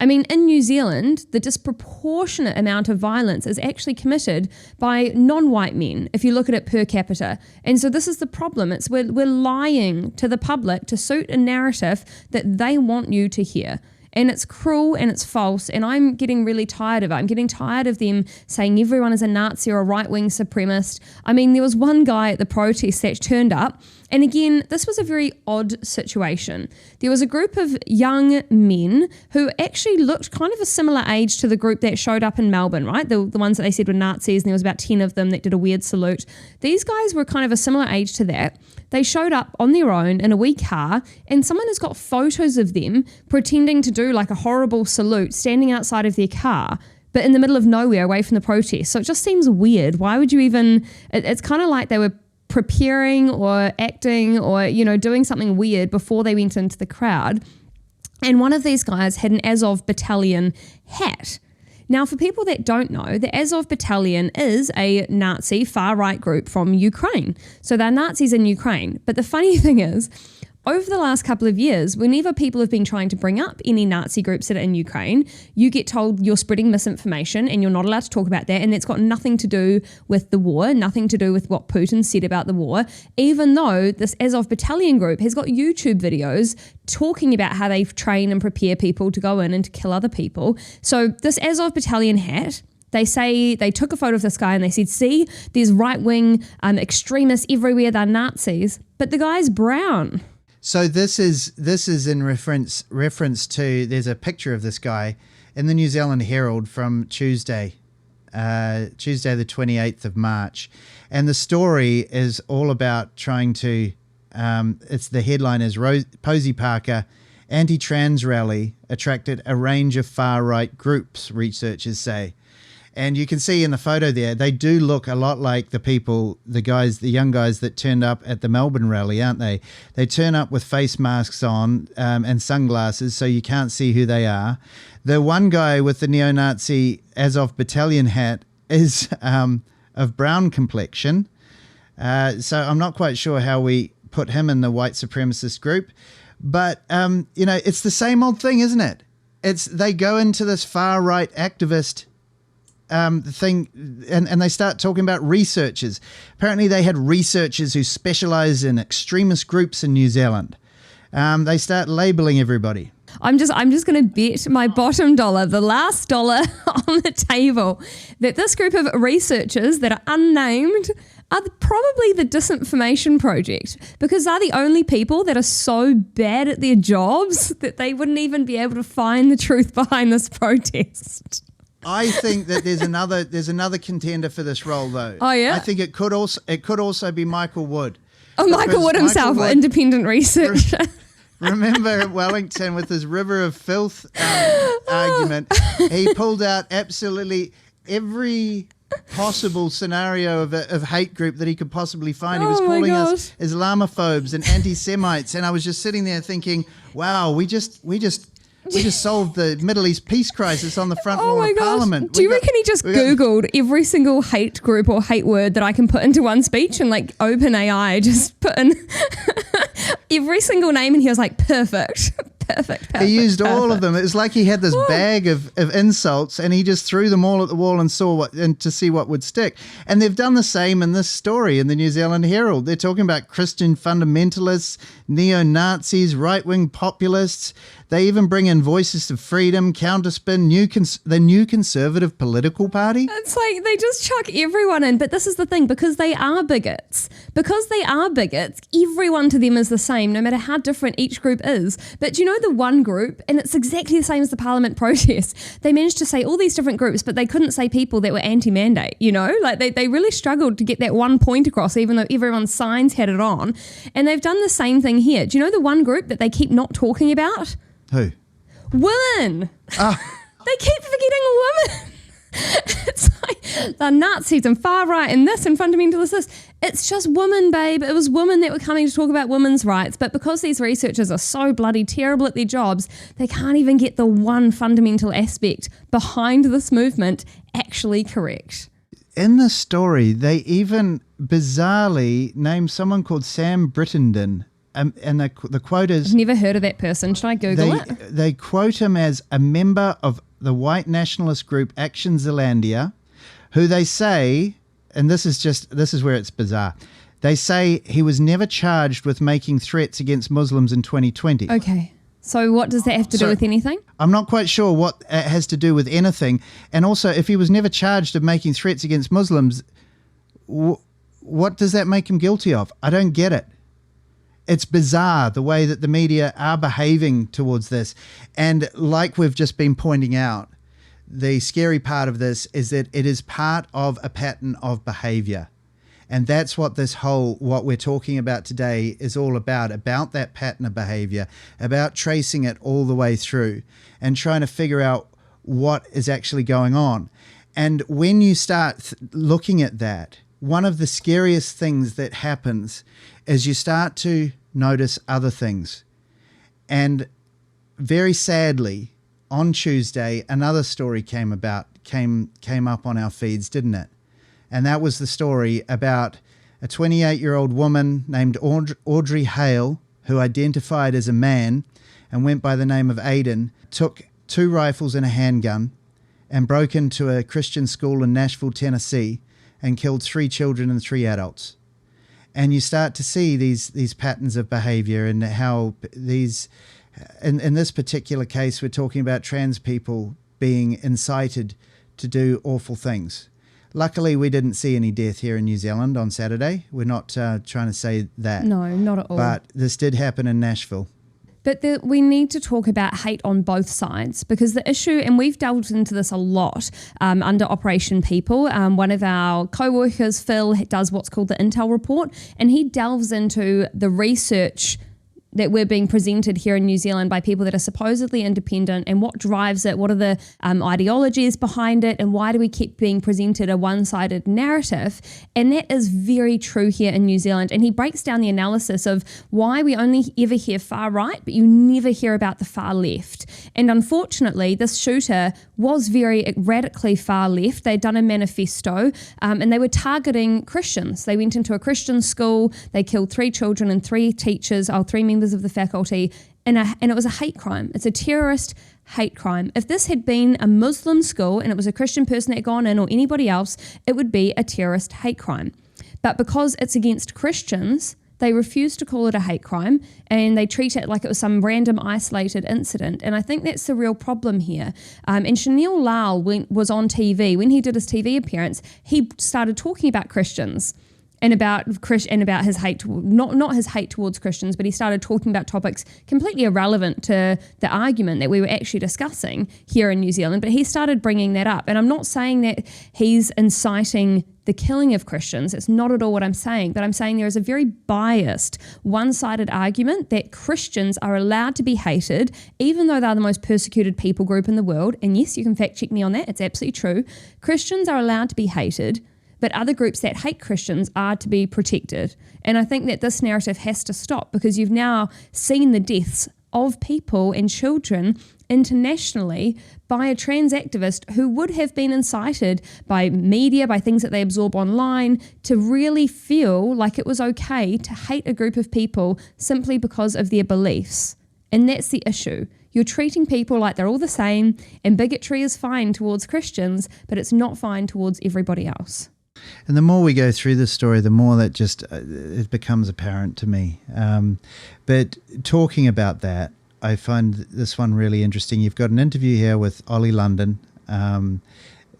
I mean, in New Zealand, the disproportionate amount of violence is actually committed by non-white men, if you look at it per capita. And so this is the problem. It's we're lying to the public to suit a narrative that they want you to hear. And it's cruel and it's false, and I'm getting really tired of it. I'm getting tired of them saying everyone is a Nazi or a right-wing supremacist. I mean, there was one guy at the protest that turned up, and again, this was a very odd situation. There was a group of young men who actually looked kind of a similar age to the group that showed up in Melbourne, right? The ones that they said were Nazis, and there was about 10 of them that did a weird salute. These guys were kind of a similar age to that. They showed up on their own in a wee car, and someone has got photos of them pretending to do like a horrible salute, standing outside of their car, but in the middle of nowhere away from the protest. So it just seems weird. Why would you even, it's kind of like they were preparing or acting or, doing something weird before they went into the crowd. And one of these guys had an Azov Battalion hat. Now, for people that don't know, the Azov Battalion is a Nazi far-right group from Ukraine. So they're Nazis in Ukraine. But the funny thing is, over the last couple of years, whenever people have been trying to bring up any Nazi groups that are in Ukraine, you get told you're spreading misinformation and you're not allowed to talk about that, and it's got nothing to do with the war, nothing to do with what Putin said about the war, even though this Azov Battalion group has got YouTube videos talking about how they train and prepare people to go in and to kill other people. So this Azov Battalion hat, they say they took a photo of this guy and they said, see, there's right-wing extremists everywhere, they're Nazis, but the guy's brown. So this is in reference to, there's a picture of this guy in the New Zealand Herald from Tuesday the 28th of March. And the story is all about trying to, the headline is Posey Parker anti-trans rally attracted a range of far-right groups, researchers say. And you can see in the photo there, they do look a lot like the young guys that turned up at the Melbourne rally, aren't they? They turn up with face masks on and sunglasses, so you can't see who they are. The one guy with the neo-Nazi Azov Battalion hat is of brown complexion. So I'm not quite sure how we put him in the white supremacist group. But, it's the same old thing, isn't it? They go into this far-right activist thing, and they start talking about researchers. Apparently they had researchers who specialize in extremist groups in New Zealand. They start labeling everybody. I'm just going to bet my bottom dollar, the last dollar on the table, that this group of researchers that are unnamed are probably the Disinformation Project, because they're the only people that are so bad at their jobs that they wouldn't even be able to find the truth behind this protest. I think that there's another contender for this role, though. Oh yeah, I think it could also be Michael Wood. Oh, Michael Wood himself, independent researcher. Remember Wellington with his river of filth argument? He pulled out absolutely every possible scenario of hate group that he could possibly find. He was calling us Islamophobes and anti-Semites, and I was just sitting there thinking, wow, we just solved the Middle East peace crisis on the front lawn of Parliament. Do you reckon he just Googled every single hate group or hate word that I can put into one speech, and like OpenAI just put in every single name, and he was like, perfect. He used all of them. It was like he had this bag of insults, and he just threw them all at the wall and to see what would stick. And they've done the same in this story in the New Zealand Herald. They're talking about Christian fundamentalists, neo-Nazis, right-wing populists. They even bring in Voices of Freedom, Counterspin, the New Conservative Political Party. It's like they just chuck everyone in. But this is the thing, because they are bigots. Everyone to them is the same, no matter how different each group is. But do you know the one group, and it's exactly the same as the Parliament protest, they managed to say all these different groups, but they couldn't say people that were anti-mandate, Like they really struggled to get that one point across, even though everyone's signs had it on. And they've done the same thing here. Do you know the one group that they keep not talking about? Who? Women. They keep forgetting women. the Nazis and far right and this and fundamentalists this. It's just women, babe. It was women that were coming to talk about women's rights. But because these researchers are so bloody terrible at their jobs, they can't even get the one fundamental aspect behind this movement actually correct. In the story, they even bizarrely named someone called Sam Brittenden. And the quote is... I've never heard of that person. Should I Google it? They quote him as a member of the white nationalist group Action Zealandia, who they say, and this is where it's bizarre, they say he was never charged with making threats against Muslims in 2020. Okay. So what does that have to do with anything? I'm not quite sure what it has to do with anything. And also, if he was never charged of making threats against Muslims, what does that make him guilty of? I don't get it. It's bizarre the way that the media are behaving towards this. And like we've just been pointing out, the scary part of this is that it is part of a pattern of behavior. And that's what what we're talking about today is all about that pattern of behavior, about tracing it all the way through and trying to figure out what is actually going on. And when you start looking at that, one of the scariest things that happens is you start to notice other things. And very sadly, on Tuesday, another story came up on our feeds, didn't it? And that was the story about a 28-year-old woman named Audrey Hale, who identified as a man and went by the name of Aiden, took 2 rifles and a handgun and broke into a Christian school in Nashville, Tennessee, and killed 3 children and 3 adults. And you start to see these patterns of behavior and how these, in this particular case, we're talking about trans people being incited to do awful things. Luckily, we didn't see any death here in New Zealand on Saturday. We're not trying to say that. No, not at all. But this did happen in Nashville. But we need to talk about hate on both sides, because the issue, and we've delved into this a lot under Operation People. One of our co-workers, Phil, does what's called the Intel Report, and he delves into the research that we're being presented here in New Zealand by people that are supposedly independent, and what drives it, what are the ideologies behind it, and why do we keep being presented a one-sided narrative. And that is very true here in New Zealand. And he breaks down the analysis of why we only ever hear far right, but you never hear about the far left. And unfortunately, this shooter was very radically far left. They'd done a manifesto, and they were targeting Christians. They went into a Christian school, they killed 3 children and 3 teachers, 3 members of the faculty, and it was a hate crime. It's a terrorist hate crime. If this had been a Muslim school and it was a Christian person that had gone in, or anybody else, it would be a terrorist hate crime. But because it's against Christians, they refuse to call it a hate crime, and they treat it like it was some random isolated incident. And I think that's the real problem here. And Chantelle was on TV. When he did his TV appearance, he started talking about Christians and about his hate, not his hate towards Christians, but he started talking about topics completely irrelevant to the argument that we were actually discussing here in New Zealand. But he started bringing that up. And I'm not saying that he's inciting the killing of Christians. It's not at all what I'm saying. But I'm saying there is a very biased, one-sided argument that Christians are allowed to be hated, even though they're the most persecuted people group in the world. And yes, you can fact check me on that. It's absolutely true. Christians are allowed to be hated, but other groups that hate Christians are to be protected. And I think that this narrative has to stop, because you've now seen the deaths of people and children internationally by a trans activist who would have been incited by media, by things that they absorb online, to really feel like it was okay to hate a group of people simply because of their beliefs. And that's the issue. You're treating people like they're all the same, and bigotry is fine towards Christians, but it's not fine towards everybody else. And the more we go through this story, the more that just it becomes apparent to me. But talking about that, I find this one really interesting. You've got an interview here with Ollie London.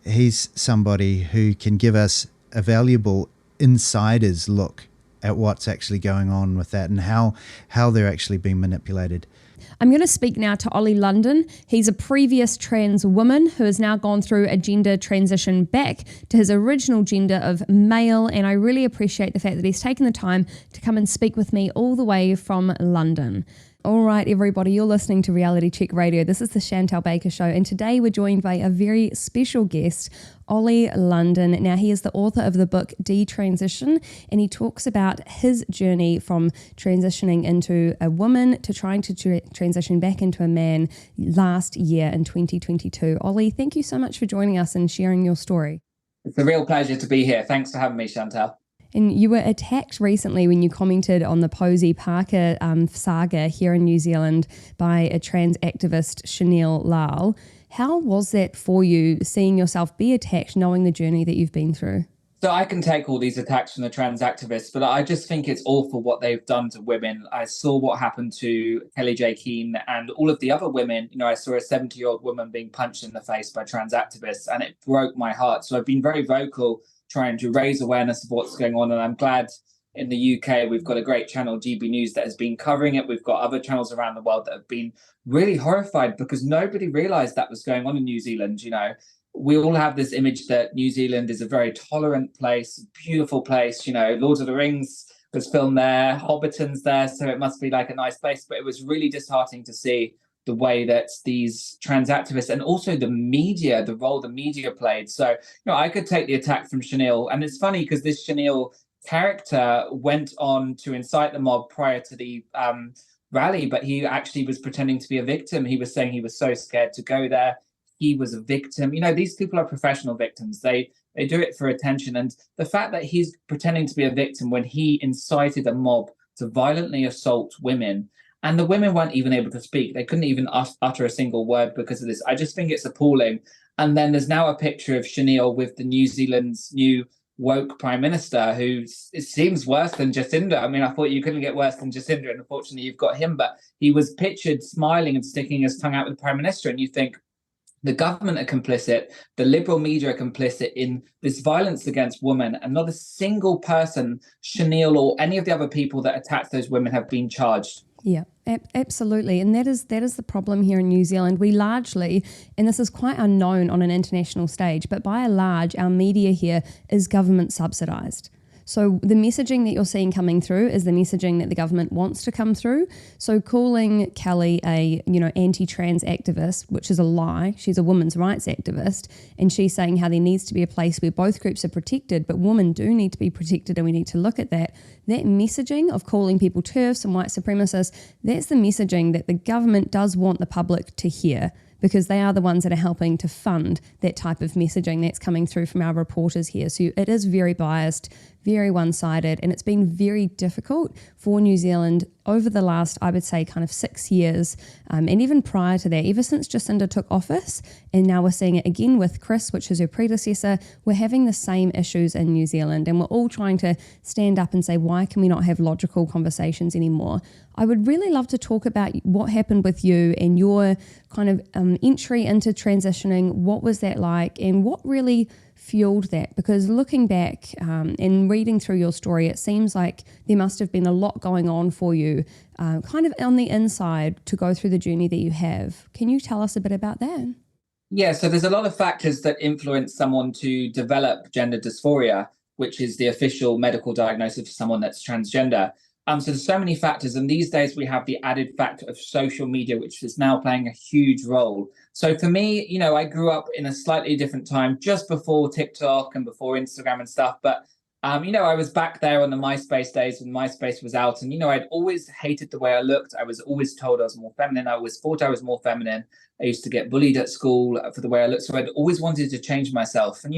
He's somebody who can give us a valuable insider's look at what's actually going on with that and how they're actually being manipulated. I'm going to speak now to Ollie London. He's a previous trans woman who has now gone through a gender transition back to his original gender of male, and I really appreciate the fact that he's taken the time to come and speak with me all the way from London. All right, everybody, you're listening to Reality Check Radio. This is the Chantelle Baker Show, and today we're joined by a very special guest, Ollie London. Now, he is the author of the book Detransition, and he talks about his journey from transitioning into a woman to trying to transition back into a man last year in 2022. Ollie, thank you so much for joining us and sharing your story. It's a real pleasure to be here. Thanks for having me, Chantelle. And you were attacked recently when you commented on the Posey Parker saga here in New Zealand by a trans activist, Chantelle Lal. How was that for you, seeing yourself be attacked, knowing the journey that you've been through? So I can take all these attacks from the trans activists, but I just think it's awful what they've done to women. I saw what happened to Kelly J. Keane and all of the other women. You know, I saw a 70-year-old woman being punched in the face by trans activists, and it broke my heart. So I've been very vocal trying to raise awareness of what's going on. And I'm glad in the UK, we've got a great channel, GB News, that has been covering it. We've got other channels around the world that have been really horrified because nobody realized that was going on in New Zealand. You know, we all have this image that New Zealand is a very tolerant place, beautiful place. You know, Lord of the Rings was filmed there, Hobbiton's there, so it must be like a nice place. But it was really disheartening to see the way that these trans activists and also the media, the role the media played. So, you know, I could take the attack from Chantelle. And it's funny because this Chantelle character went on to incite the mob prior to the rally, but he actually was pretending to be a victim. He was saying he was so scared to go there. He was a victim. You know, these people are professional victims. They do it for attention. And the fact that he's pretending to be a victim when he incited a mob to violently assault women, and the women weren't even able to speak. They couldn't even utter a single word because of this. I just think it's appalling. And then there's now a picture of Chantelle with the New Zealand's new woke prime minister, who it seems worse than Jacinda. I mean, I thought you couldn't get worse than Jacinda, and unfortunately you've got him. But he was pictured smiling and sticking his tongue out with the prime minister. And you think the government are complicit, the liberal media are complicit in this violence against women, and not a single person, Chantelle or any of the other people that attacked those women, have been charged. Yeah, absolutely. And that is the problem here in New Zealand. We largely, and this is quite unknown on an international stage, but by and large, our media here is government subsidised. So the messaging that you're seeing coming through is the messaging that the government wants to come through. So calling Kelly a, anti-trans activist, which is a lie. She's a women's rights activist, and she's saying how there needs to be a place where both groups are protected, but women do need to be protected, and we need to look at that. That messaging of calling people TERFs and white supremacists, that's the messaging that the government does want the public to hear, because they are the ones that are helping to fund that type of messaging that's coming through from our reporters here. So it is very biased, very one-sided, and it's been very difficult for New Zealand over the last, I would say, kind of 6 years, and even prior to that, ever since Jacinda took office, and now we're seeing it again with Chris, which is her predecessor. We're having the same issues in New Zealand, and we're all trying to stand up and say, why can we not have logical conversations anymore? I would really love to talk about what happened with you and your kind of entry into transitioning. What was that like, and what really fueled that? Because looking back and reading through your story, it seems like there must have been a lot going on for you kind of on the inside to go through the journey that you have. Can you tell us a bit about that? Yeah, so there's a lot of factors that influence someone to develop gender dysphoria, which is the official medical diagnosis for someone that's transgender. So there's so many factors, and these days we have the added factor of social media, which is now playing a huge role. So for me, I grew up in a slightly different time, just before TikTok and before Instagram and stuff. But, I was back there on the MySpace days when MySpace was out. And, I'd always hated the way I looked. I was always told I was more feminine. I always thought I was more feminine. I used to get bullied at school for the way I looked. So I'd always wanted to change myself. And,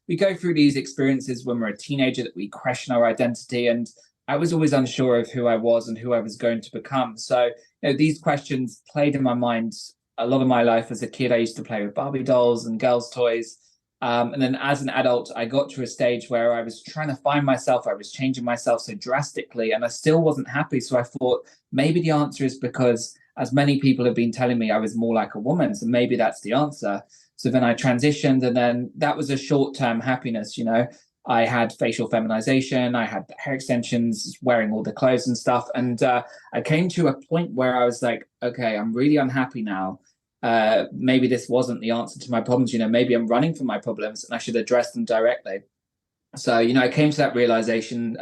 we go through these experiences when we're a teenager that we question our identity. And I was always unsure of who I was and who I was going to become. So, these questions played in my mind a lot of my life. As a kid, I used to play with Barbie dolls and girls' toys. And then as an adult, I got to a stage where I was trying to find myself. I was changing myself so drastically, and I still wasn't happy. So I thought maybe the answer is because, as many people have been telling me, I was more like a woman. So maybe that's the answer. So then I transitioned, and then that was a short-term happiness, I had facial feminization, I had hair extensions, wearing all the clothes and stuff. And I came to a point where I was like, okay, I'm really unhappy now. Maybe this wasn't the answer to my problems. Maybe I'm running from my problems and I should address them directly. So, I came to that realization.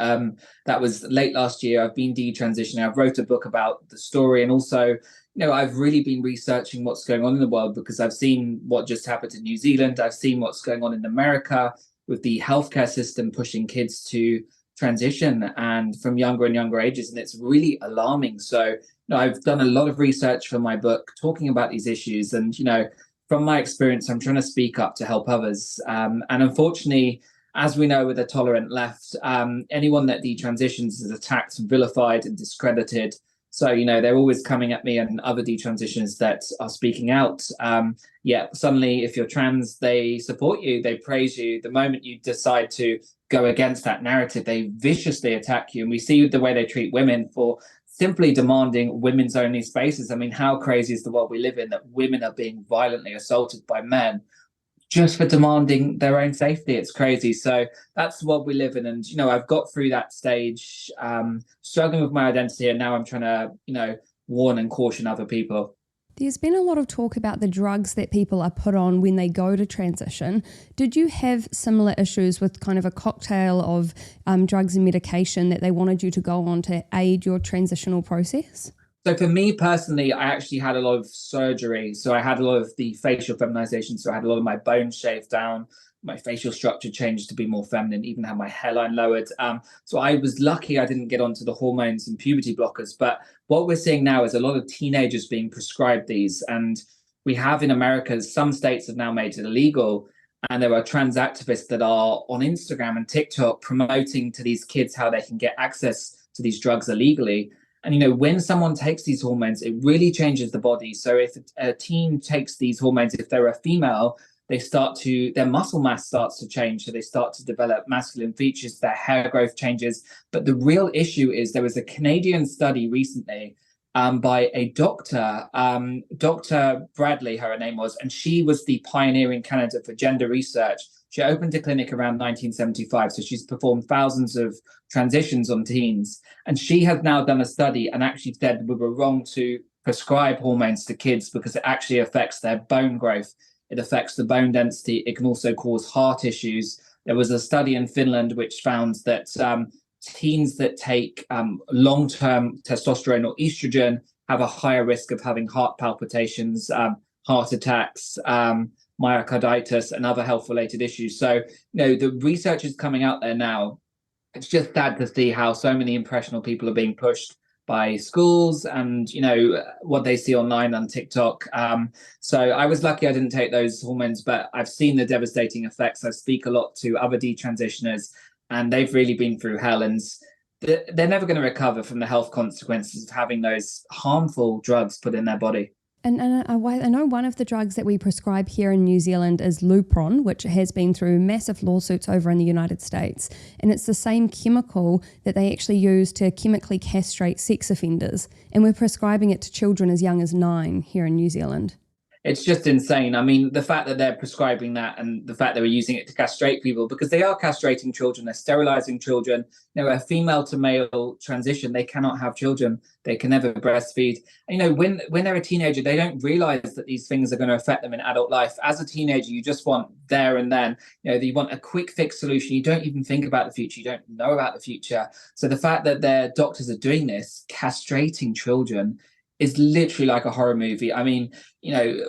That was late last year. I've been detransitioning. I've wrote a book about the story. And also, I've really been researching what's going on in the world, because I've seen what just happened in New Zealand. I've seen what's going on in America with the healthcare system pushing kids to transition and from younger and younger ages. And it's really alarming. So, I've done a lot of research for my book talking about these issues. And, from my experience, I'm trying to speak up to help others. And unfortunately, as we know with the tolerant left, anyone that detransitions is attacked and vilified and discredited. So, they're always coming at me and other detransitioners that are speaking out. Yet suddenly, if you're trans, they support you, they praise you. The moment you decide to go against that narrative, they viciously attack you. And we see the way they treat women for simply demanding women's only spaces. I mean, how crazy is the world we live in, that women are being violently assaulted by men just for demanding their own safety? It's crazy. So that's what we live in. And, I've got through that stage, struggling with my identity. And now I'm trying to, warn and caution other people. There's been a lot of talk about the drugs that people are put on when they go to transition. Did you have similar issues with kind of a cocktail of drugs and medication that they wanted you to go on to aid your transitional process? So for me personally, I actually had a lot of surgery. So I had a lot of the facial feminization. So I had a lot of my bones shaved down, my facial structure changed to be more feminine, even had my hairline lowered. So I was lucky I didn't get onto the hormones and puberty blockers. But what we're seeing now is a lot of teenagers being prescribed these. And we have in America, some states have now made it illegal. And there are trans activists that are on Instagram and TikTok promoting to these kids how they can get access to these drugs illegally. And, when someone takes these hormones, it really changes the body. So if a teen takes these hormones, if they're a female, their muscle mass starts to change. So they start to develop masculine features, their hair growth changes. But the real issue is there was a Canadian study recently by a doctor, Dr. Bradley, her name was, and she was the pioneer in Canada for gender research. She opened a clinic around 1975, so she's performed thousands of transitions on teens. And she has now done a study and actually said we were wrong to prescribe hormones to kids because it actually affects their bone growth. It affects the bone density. It can also cause heart issues. There was a study in Finland which found that teens that take long-term testosterone or estrogen have a higher risk of having heart palpitations, heart attacks, myocarditis, and other health-related issues. So, the research is coming out there now. It's just sad to see how so many impressionable people are being pushed by schools and, what they see online on TikTok. So I was lucky I didn't take those hormones, but I've seen the devastating effects. I speak a lot to other detransitioners, and they've really been through hell. And they're never going to recover from the health consequences of having those harmful drugs put in their body. And I know one of the drugs that we prescribe here in New Zealand is Lupron, which has been through massive lawsuits over in the United States. And it's the same chemical that they actually use to chemically castrate sex offenders. And we're prescribing it to children as young as 9 here in New Zealand. It's just insane. I mean, the fact that they're prescribing that and the fact that we're using it to castrate people, because they are castrating children, they're sterilizing children. A female to male transition, they cannot have children. They can never breastfeed. And, when they're a teenager, they don't realize that these things are going to affect them in adult life. As a teenager, you just want there and then, you want a quick fix solution. You don't even think about the future. You don't know about the future. So the fact that their doctors are doing this, castrating children, is literally like a horror movie. I mean,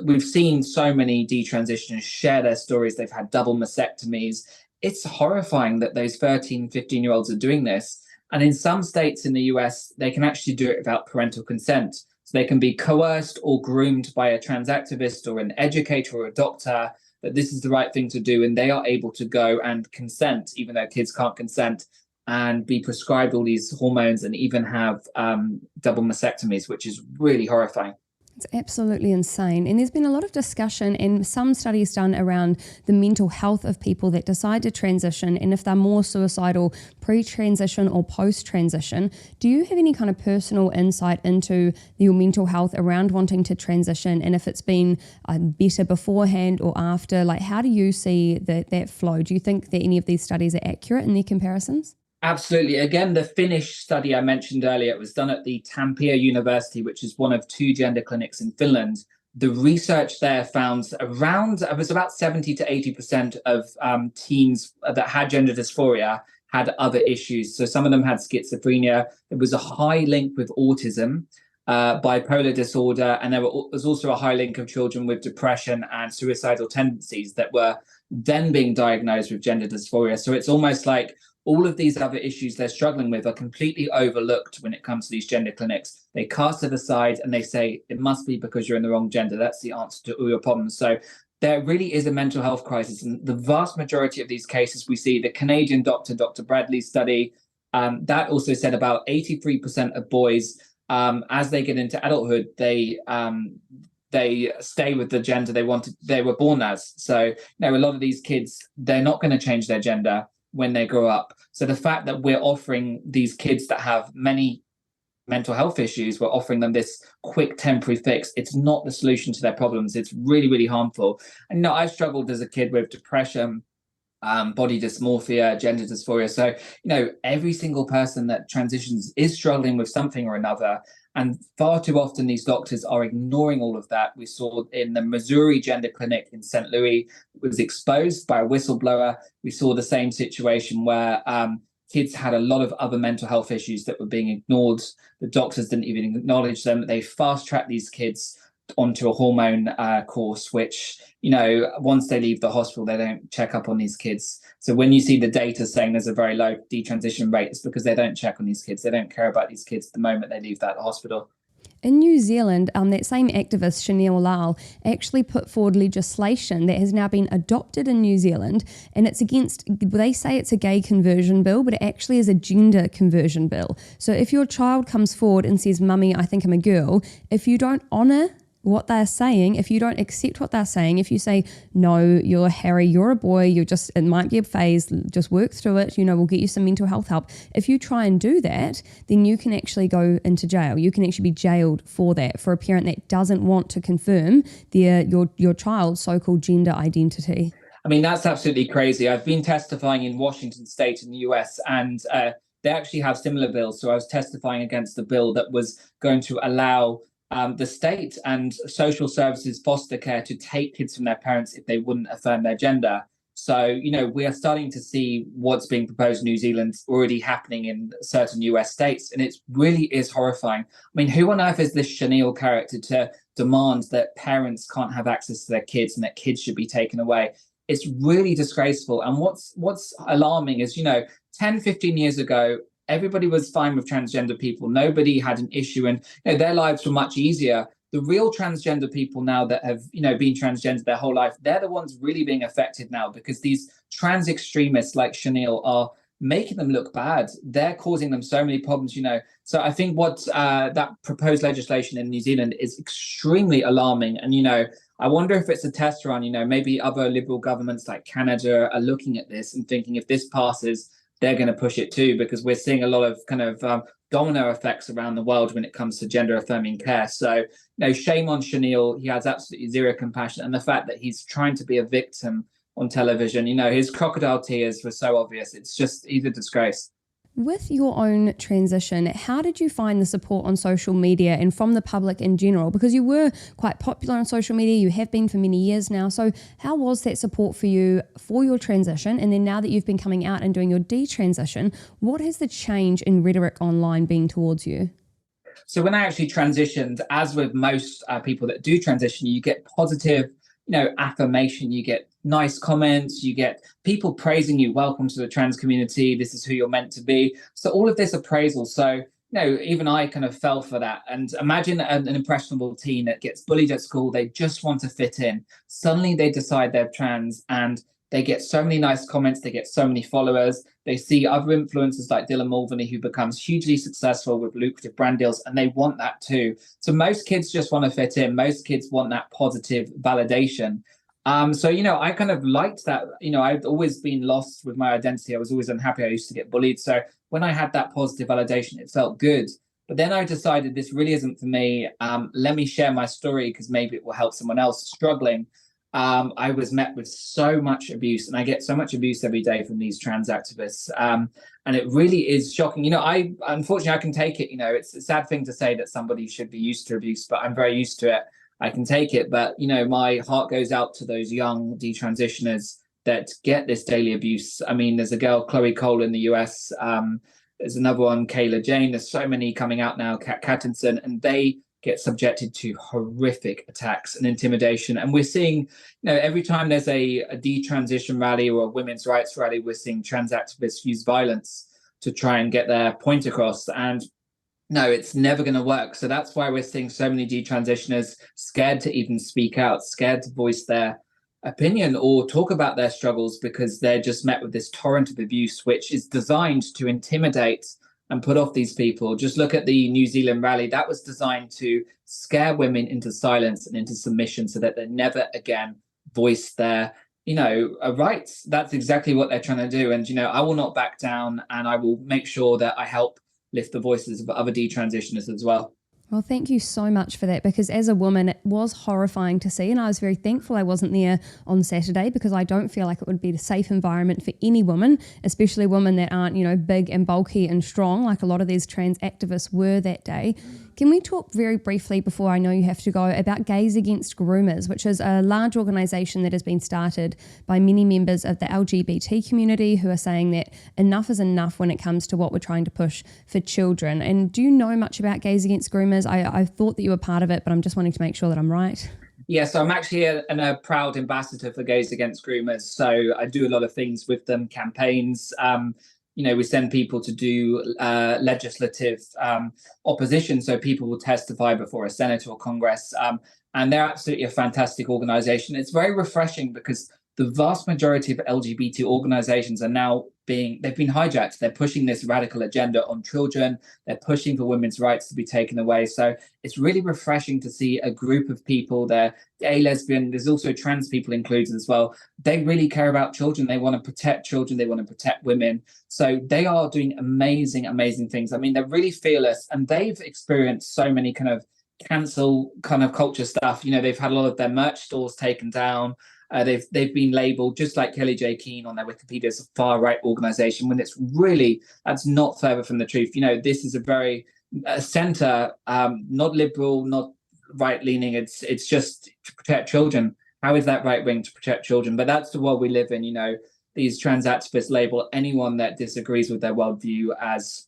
we've seen so many detransitioners share their stories. They've had double mastectomies. It's horrifying that those 13, 15-year-olds are doing this. And in some states in the US, they can actually do it without parental consent. So they can be coerced or groomed by a trans activist or an educator or a doctor that this is the right thing to do. And they are able to go and consent, even though kids can't consent, and be prescribed all these hormones and even have double mastectomies, which is really horrifying. It's absolutely insane. And there's been a lot of discussion and some studies done around the mental health of people that decide to transition and if they're more suicidal pre-transition or post-transition. Do you have any kind of personal insight into your mental health around wanting to transition and if it's been better beforehand or after? Like, how do you see that flow? Do you think that any of these studies are accurate in their comparisons? Absolutely. Again, the Finnish study I mentioned earlier, it was done at the Tampere University, which is one of 2 gender clinics in Finland. the research there found it was about 70 to 80% of teens that had gender dysphoria had other issues. So some of them had schizophrenia. There was a high link with autism, bipolar disorder, and there was also a high link of children with depression and suicidal tendencies that were then being diagnosed with gender dysphoria. So it's almost like all of these other issues they're struggling with are completely overlooked when it comes to these gender clinics. They cast it aside and they say, it must be because you're in the wrong gender. That's the answer to all your problems. So there really is a mental health crisis. And the vast majority of these cases we see, the Canadian doctor, Dr. Bradley's study, that also said about 83% of boys, as they get into adulthood, they stay with the gender they were born as. So, a lot of these kids, they're not going to change their gender when they grow up. So the fact that we're offering these kids that have many mental health issues, we're offering them this quick temporary fix, it's not the solution to their problems. It's really, really harmful. And I struggled as a kid with depression, body dysmorphia, gender dysphoria. So, every single person that transitions is struggling with something or another. And far too often, these doctors are ignoring all of that. We saw in the Missouri Gender Clinic in St. Louis, it was exposed by a whistleblower. We saw the same situation where kids had a lot of other mental health issues that were being ignored. The doctors didn't even acknowledge them. They fast-tracked these kids onto a hormone course, which, once they leave the hospital, they don't check up on these kids. So when you see the data saying there's a very low detransition rate, it's because they don't check on these kids. They don't care about these kids the moment they leave that hospital. In New Zealand, that same activist, Chantelle Lal, actually put forward legislation that has now been adopted in New Zealand, and it's against, they say it's a gay conversion bill, but it actually is a gender conversion bill. So if your child comes forward and says, "Mummy, I think I'm a girl," if you don't honour what they're saying, if you don't accept what they're saying, if you say, "No, you're Harry, you're a boy, it might be a phase, just work through it, we'll get you some mental health help." If you try and do that, then you can actually go into jail. You can actually be jailed for that, for a parent that doesn't want to confirm your child's so-called gender identity. I mean, that's absolutely crazy. I've been testifying in Washington State in the US, and they actually have similar bills. So I was testifying against a bill that was going to allow the state and social services foster care to take kids from their parents if they wouldn't affirm their gender. So, we are starting to see what's being proposed in New Zealand already happening in certain US states. And it really is horrifying. I mean, who on earth is this Chantelle character to demand that parents can't have access to their kids and that kids should be taken away? It's really disgraceful. And what's alarming is, 10, 15 years ago, everybody was fine with transgender people. Nobody had an issue, and their lives were much easier. The real transgender people now that have been transgender their whole life, they're the ones really being affected now, because these trans extremists like Chantelle are making them look bad. They're causing them so many problems. So I think what that proposed legislation in New Zealand is extremely alarming. And I wonder if it's a test run. Maybe other liberal governments like Canada are looking at this and thinking, if this passes, they're going to push it too, because we're seeing a lot of kind of domino effects around the world when it comes to gender affirming care. So, shame on Chantelle. He has absolutely zero compassion. And the fact that he's trying to be a victim on television, his crocodile tears were so obvious. He's a disgrace. With your own transition, how did you find the support on social media and from the public in general? Because you were quite popular on social media, you have been for many years now. So how was that support for you for your transition? And then now that you've been coming out and doing your detransition, what has the change in rhetoric online been towards you? So when I actually transitioned, as with most people that do transition, you get positive, affirmation, you get nice comments, you get people praising you, welcome to the trans community, this is who you're meant to be. So all of this appraisal. So, even I kind of fell for that. And imagine an impressionable teen that gets bullied at school, they just want to fit in. Suddenly they decide they're trans and they get so many nice comments, they get so many followers. They see other influencers like Dylan Mulvaney, who becomes hugely successful with lucrative brand deals, and they want that too. So most kids just want to fit in. Most kids want that positive validation. So, I kind of liked that. I'd always been lost with my identity. I was always unhappy. I used to get bullied. So when I had that positive validation, it felt good. But then I decided this really isn't for me. Let me share my story because maybe it will help someone else struggling. I was met with so much abuse, and I get so much abuse every day from these trans activists. And it really is shocking. Unfortunately, I can take it. It's a sad thing to say that somebody should be used to abuse, but I'm very used to it. I can take it. But, you know, my heart goes out to those young detransitioners that get this daily abuse. I mean, there's a girl, Chloe Cole, in the US. There's another one, Kayla Jane. There's so many coming out now, Kat Cattinson, and they get subjected to horrific attacks and intimidation. And we're seeing, you know, every time there's a detransition rally or a women's rights rally, we're seeing trans activists use violence to try and get their point across. And no, it's never going to work. So that's why we're seeing so many detransitioners scared to even speak out, scared to voice their opinion or talk about their struggles, because they're just met with this torrent of abuse, which is designed to intimidate and put off these people. Just look at the New Zealand rally. That was designed to scare women into silence and into submission so that they never again voice their, you know, rights. That's exactly what they're trying to do. And, you know, I will not back down, and I will make sure that I help lift the voices of other detransitioners as well. Well, thank you so much for that, because as a woman, it was horrifying to see, and I was very thankful I wasn't there on Saturday, because I don't feel like it would be a safe environment for any woman, especially women that aren't, you know, big and bulky and strong like a lot of these trans activists were that day. Can we talk very briefly, before I know you have to go, about Gays Against Groomers, which is a large organisation that has been started by many members of the LGBT community who are saying that enough is enough when it comes to what we're trying to push for children. And do you know much about Gays Against Groomers? I thought that you were part of it, but I'm just wanting to make sure that I'm right. Yeah, so I'm actually a proud ambassador for Gays Against Groomers. So I do a lot of things with them, campaigns. You know, we send people to do legislative opposition. So people will testify before a Senate or Congress. And they're absolutely a fantastic organization. It's very refreshing because the vast majority of LGBT organizations are now they've been hijacked. They're pushing this radical agenda on children. They're pushing for women's rights to be taken away. So it's really refreshing to see a group of people, they're gay, lesbian, there's also trans people included as well. They really care about children. They want to protect children. They want to protect women. So they are doing amazing, amazing things. I mean, they're really fearless, and they've experienced so many kind of cancel kind of culture stuff. You know, they've had a lot of their merch stores taken down. They've been labelled, just like Kelly J. Keane on their Wikipedia, as a far-right organisation, when it's really, that's not further from the truth. You know, this is a very centre, not liberal, not right-leaning. It's just to protect children. How is that right-wing to protect children? But that's the world we live in. You know, these trans activists label anyone that disagrees with their worldview as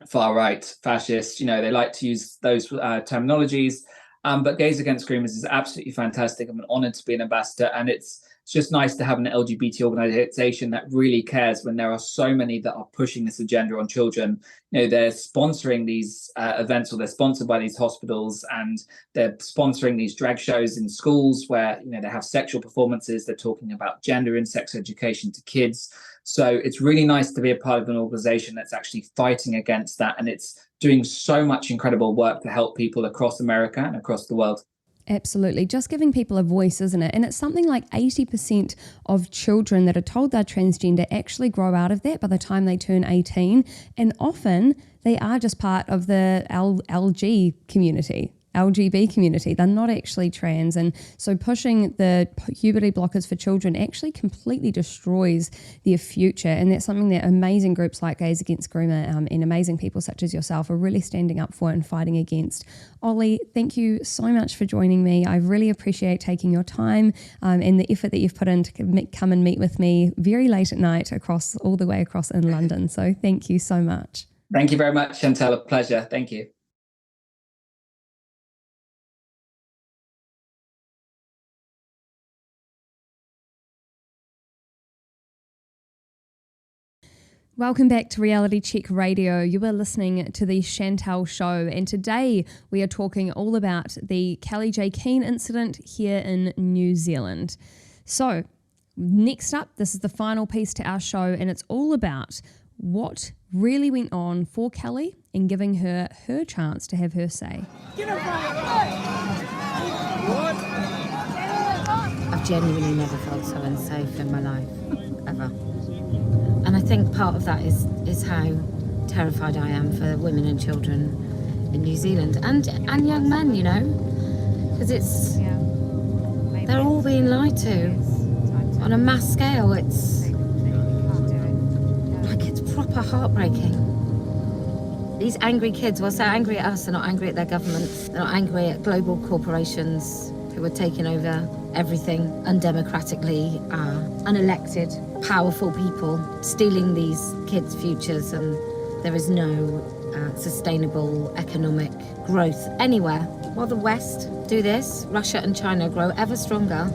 far-right, fascist. You know, they like to use those terminologies. But Gays Against Groomers is absolutely fantastic. I'm honoured to be an ambassador, and it's just nice to have an LGBT organisation that really cares when there are so many that are pushing this agenda on children. You know, they're sponsoring these events, or they're sponsored by these hospitals, and they're sponsoring these drag shows in schools where, you know, they have sexual performances. They're talking about gender and sex education to kids. So it's really nice to be a part of an organisation that's actually fighting against that, and it's doing so much incredible work to help people across America and across the world. Absolutely. Just giving people a voice, isn't it? And it's something like 80% of children that are told they're transgender actually grow out of that by the time they turn 18. And often they are just part of the LGB community. They're not actually trans. And so pushing the puberty blockers for children actually completely destroys their future. And that's something that amazing groups like Gays Against Groomer and amazing people such as yourself are really standing up for and fighting against. Ollie, thank you so much for joining me. I really appreciate taking your time and the effort that you've put in to come and meet with me very late at night all the way across in London. So thank you so much. Thank you very much, Chantelle. A pleasure. Thank you. Welcome back to Reality Check Radio. You are listening to the Chantelle Show, and today we are talking all about the Kelly J. Keane incident here in New Zealand. So next up, this is the final piece to our show, and it's all about what really went on for Kelly and giving her chance to have her say. I've genuinely never felt so unsafe in my life, ever. And I think part of that is how terrified I am for women and children in New Zealand and young men, you know, because they're all being lied to on a mass scale. It's proper heartbreaking. These angry kids, whilst they're angry at us, they're not angry at their governments. They're not angry at global corporations who are taking over everything undemocratically, unelected, powerful people stealing these kids' futures, and there is no sustainable economic growth anywhere. While the West do this, Russia and China grow ever stronger,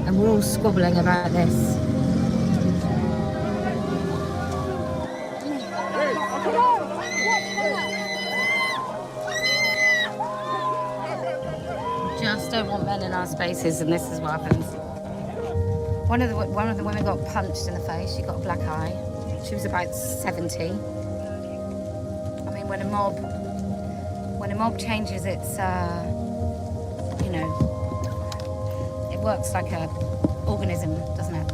and we're all squabbling about this. Just don't want men in our spaces, and this is what happens. One of the women got punched in the face. She got a black eye. She was about 70. I mean, when a mob changes its, you know, it works like a organism, doesn't it?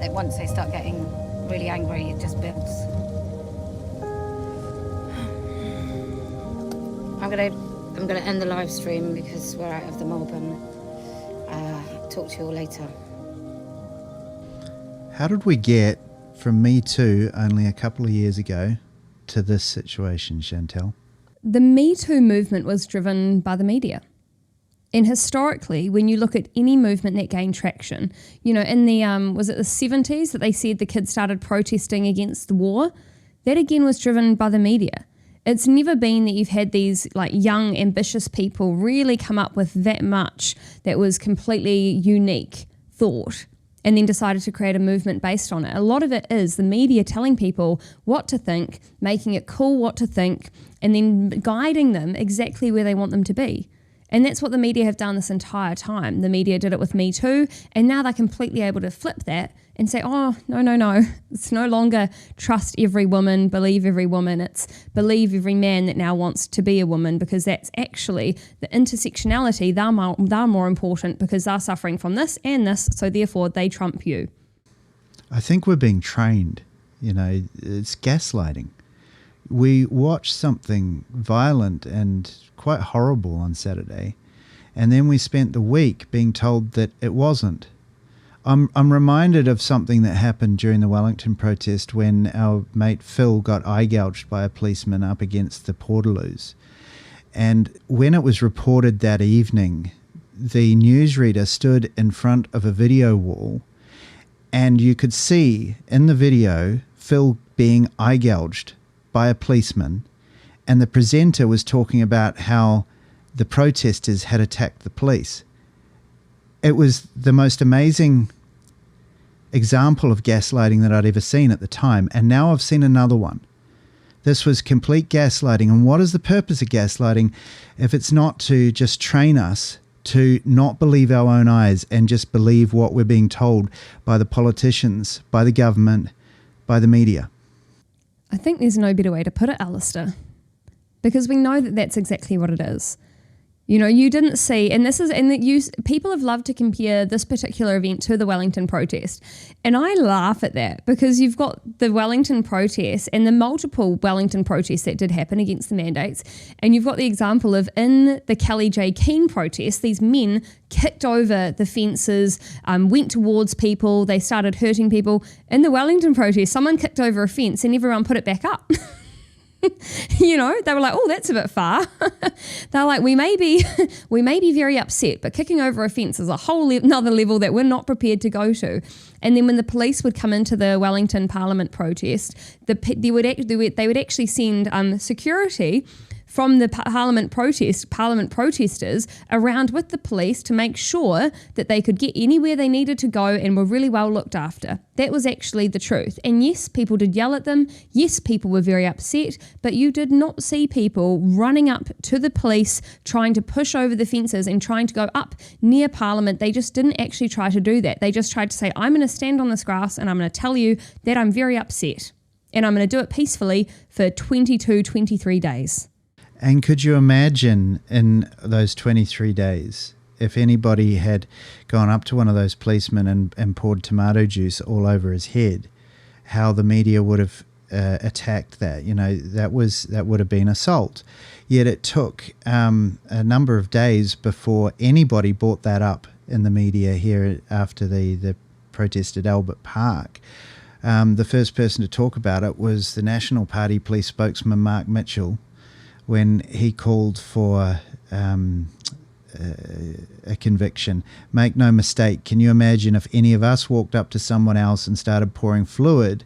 That once they start getting really angry, it just builds. I'm gonna end the live stream because we're out of the mob, and talk to you all later. How did we get from Me Too only a couple of years ago to this situation, Chantelle? The Me Too movement was driven by the media. And historically, when you look at any movement that gained traction, you know, in the, was it the 70s that they said the kids started protesting against the war? That again was driven by the media. It's never been that you've had these like young, ambitious people really come up with that much that was completely unique thought and then decided to create a movement based on it. A lot of it is the media telling people what to think, making it cool what to think, and then guiding them exactly where they want them to be. And that's what the media have done this entire time. The media did it with Me Too, and now they're completely able to flip that and say, oh, no. It's no longer trust every woman, believe every woman. It's believe every man that now wants to be a woman, because that's actually the intersectionality. They're more important because they're suffering from this and this, so therefore they trump you. I think we're being trained. You know, it's gaslighting. We watched something violent and quite horrible on Saturday, and then we spent the week being told that it wasn't. I'm reminded of something that happened during the Wellington protest when our mate Phil got eye gouged by a policeman up against the Portaloos. And when it was reported that evening, the newsreader stood in front of a video wall, and you could see in the video Phil being eye gouged by a policeman, and the presenter was talking about how the protesters had attacked the police. It was the most amazing example of gaslighting that I'd ever seen at the time, and now I've seen another one. This was complete gaslighting, and what is the purpose of gaslighting if it's not to just train us to not believe our own eyes and just believe what we're being told by the politicians, by the government, by the media? I think there's no better way to put it, Alistair, because we know that that's exactly what it is. You know, you didn't see, and people have loved to compare this particular event to the Wellington protest. And I laugh at that, because you've got the Wellington protest and the multiple Wellington protests that did happen against the mandates. And you've got the example of in the Kelly J. Keane protest, these men kicked over the fences, went towards people, they started hurting people. In the Wellington protest, someone kicked over a fence and everyone put it back up. You know, they were like, oh, that's a bit far. They're like, we may be very upset, but kicking over a fence is a whole another level that we're not prepared to go to. And then when the police would come into the Wellington Parliament protest, they would actually send security from the parliament protesters around with the police to make sure that they could get anywhere they needed to go and were really well looked after. That was actually the truth. And yes, people did yell at them. Yes, people were very upset, but you did not see people running up to the police, trying to push over the fences and trying to go up near Parliament. They just didn't actually try to do that. They just tried to say, I'm going to stand on this grass and I'm going to tell you that I'm very upset. And I'm going to do it peacefully for 22, 23 days. And could you imagine in those 23 days, if anybody had gone up to one of those policemen and poured tomato juice all over his head, how the media would have attacked that? You know, that would have been assault. Yet it took a number of days before anybody brought that up in the media here after the protest at Albert Park. the first person to talk about it was the National Party police spokesman, Mark Mitchell, when he called for a conviction. Make no mistake, can you imagine if any of us walked up to someone else and started pouring fluid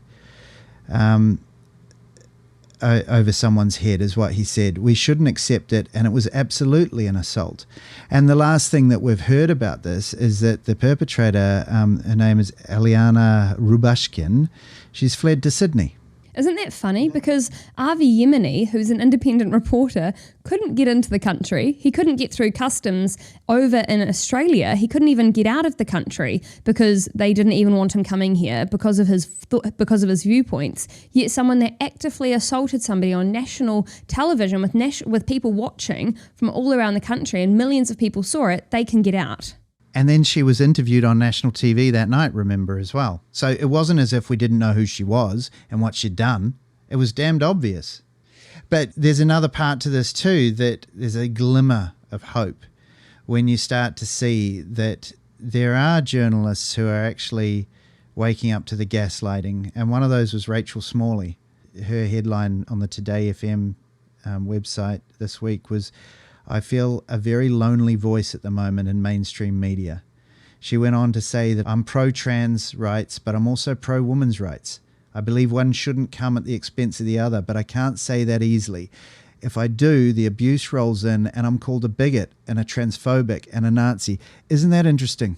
over someone's head, is what he said. We shouldn't accept it, and it was absolutely an assault. And the last thing that we've heard about this is that the perpetrator, her name is Eliana Rubashkin, she's fled to Sydney. Isn't that funny? Because Avi Yemeni, who's an independent reporter, couldn't get into the country. He couldn't get through customs over in Australia. He couldn't even get out of the country because they didn't even want him coming here because of his viewpoints. Yet someone that actively assaulted somebody on national television with people watching from all around the country and millions of people saw it, they can get out. And then she was interviewed on national TV that night, remember, as well. So it wasn't as if we didn't know who she was and what she'd done. It was damned obvious. But there's another part to this too, that there's a glimmer of hope when you start to see that there are journalists who are actually waking up to the gaslighting. And one of those was Rachel Smalley. Her headline on the Today FM website this week was, I feel a very lonely voice at the moment in mainstream media. She went on to say that I'm pro-trans rights, but I'm also pro-women's rights. I believe one shouldn't come at the expense of the other, but I can't say that easily. If I do, the abuse rolls in and I'm called a bigot and a transphobic and a Nazi. Isn't that interesting?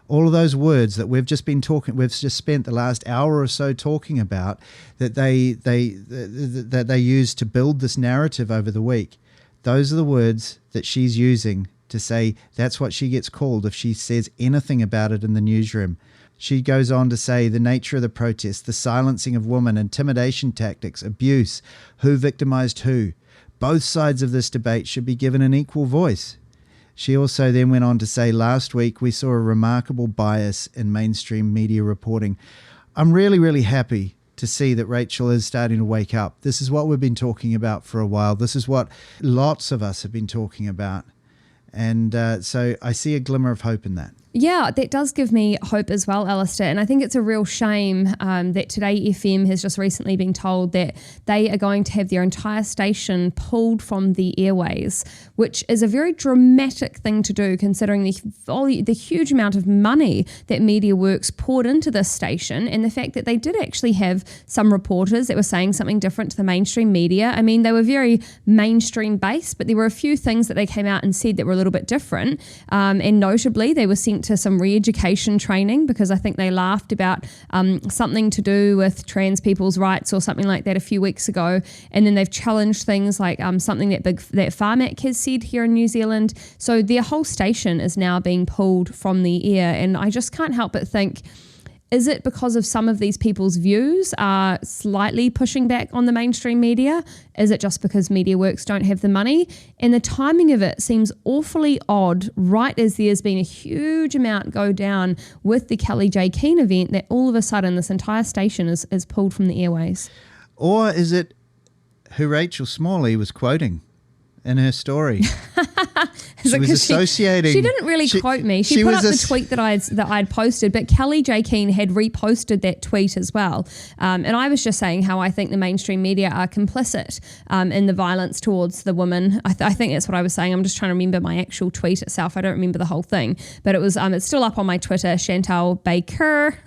All of those words that we've just spent the last hour or so talking about, that they used to build this narrative over the week. Those are the words that she's using to say that's what she gets called if she says anything about it in the newsroom. She goes on to say the nature of the protest, the silencing of women, intimidation tactics, abuse, who victimized who. Both sides of this debate should be given an equal voice. She also then went on to say last week we saw a remarkable bias in mainstream media reporting. I'm really, really happy to see that Rachel is starting to wake up. This is what we've been talking about for a while. This is what lots of us have been talking about. And so I see a glimmer of hope in that. Yeah, that does give me hope as well, Alistair. And I think it's a real shame that Today FM has just recently been told that they are going to have their entire station pulled from the airways, which is a very dramatic thing to do considering the huge amount of money that MediaWorks poured into this station, and the fact that they did actually have some reporters that were saying something different to the mainstream media. I mean, they were very mainstream based, but there were a few things that they came out and said that were a little bit different. And notably, they were sent to some re-education training because I think they laughed about something to do with trans people's rights or something like that a few weeks ago, and then they've challenged things like something that Pharmac has said here in New Zealand. So their whole station is now being pulled from the air, and I just can't help but think, is it because of some of these people's views are slightly pushing back on the mainstream media? Is it just because MediaWorks don't have the money? And the timing of it seems awfully odd, right as there's been a huge amount go down with the Kelly J. Keane event, that all of a sudden this entire station is pulled from the airways. Or is it who Rachel Smalley was quoting in her story? She was associating. She didn't really quote me. She put up the tweet that I'd posted, but Kelly J. Keane had reposted that tweet as well. And I was just saying how I think the mainstream media are complicit in the violence towards the women. I think that's what I was saying. I'm just trying to remember my actual tweet itself. I don't remember the whole thing, but it was it's still up on my Twitter, Chantelle Baker,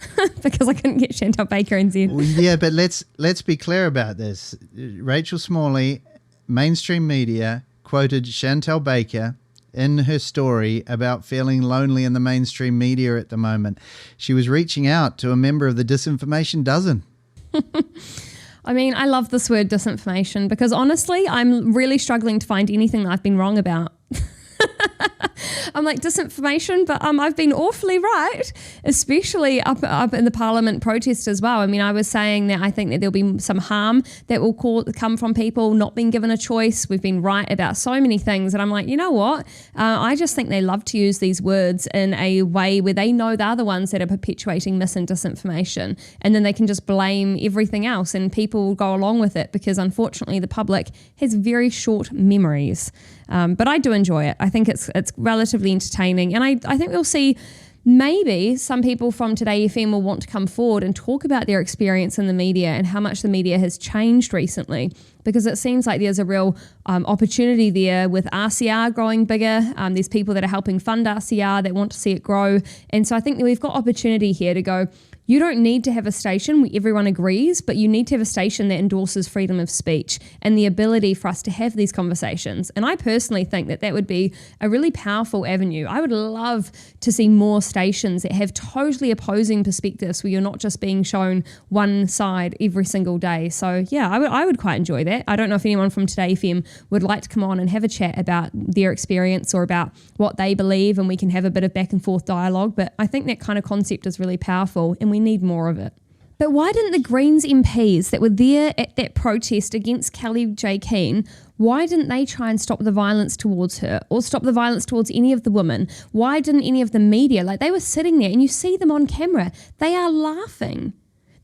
because I couldn't get Chantelle Baker in Z. Well, yeah, but let's be clear about this. Rachel Smalley, mainstream media, quoted Chantelle Baker in her story about feeling lonely in the mainstream media at the moment. She was reaching out to a member of the Disinformation Dozen. I mean, I love this word disinformation because honestly, I'm really struggling to find anything that I've been wrong about. I'm like, disinformation, but I've been awfully right, especially up in the Parliament protest as well. I mean, I was saying that I think that there'll be some harm that will come from people not being given a choice. We've been right about so many things, and I'm like, you know what? I just think they love to use these words in a way where they know they're the ones that are perpetuating mis and disinformation, and then they can just blame everything else, and people will go along with it because unfortunately the public has very short memories. But I do enjoy it. I think it's relatively entertaining, and I think we'll see maybe some people from Today FM will want to come forward and talk about their experience in the media and how much the media has changed recently, because it seems like there's a real opportunity there with RCR growing bigger. There's people that are helping fund RCR that want to see it grow. And so I think that we've got opportunity here to go, you don't need to have a station where everyone agrees, but you need to have a station that endorses freedom of speech and the ability for us to have these conversations. And I personally think that that would be a really powerful avenue. I would love to see more stations that have totally opposing perspectives where you're not just being shown one side every single day. So yeah, I would quite enjoy that. I don't know if anyone from Today FM would like to come on and have a chat about their experience or about what they believe, and we can have a bit of back and forth dialogue. But I think that kind of concept is really powerful, and we need more of it. But why didn't the Greens MPs that were there at that protest against Kelly J. Keane, why didn't they try and stop the violence towards her or stop the violence towards any of the women? Why didn't any of the media, like they were sitting there and you see them on camera, they are laughing.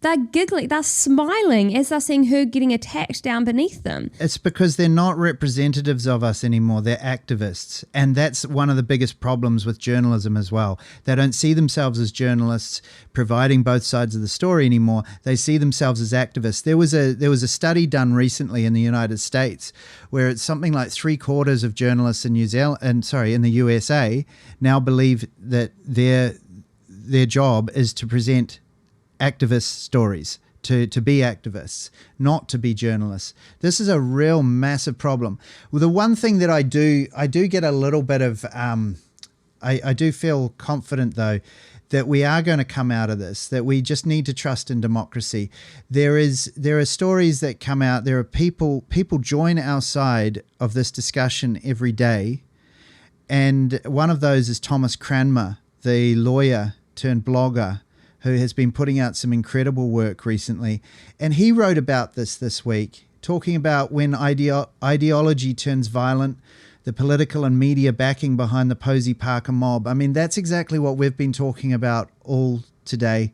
They're giggling, they're smiling as they're seeing her getting attacked down beneath them. It's because they're not representatives of us anymore. They're activists. And that's one of the biggest problems with journalism as well. They don't see themselves as journalists providing both sides of the story anymore. They see themselves as activists. There was a study done recently in the United States where it's something like 3/4 of journalists in in the USA now believe that their job is to present activist stories, to be activists, not to be journalists. This is a real massive problem. Well, the one thing that I do get a little bit of, I do feel confident though, that we are going to come out of this, that we just need to trust in democracy. There are stories that come out, there are people join our side of this discussion every day. And one of those is Thomas Cranmer, the lawyer turned blogger, who has been putting out some incredible work recently. And he wrote about this week, talking about when ideology turns violent, the political and media backing behind the Posey Parker mob. I mean, that's exactly what we've been talking about all today.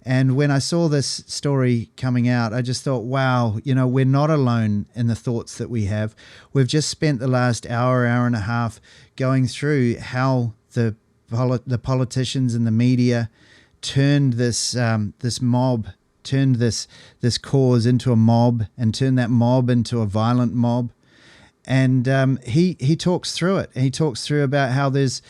And when I saw this story coming out, I just thought, wow, we're not alone in the thoughts that we have. We've just spent the last hour and a half going through how the politicians and the media turned this cause into a mob and turned that mob into a violent mob. And he talks through it. He talks through about how there's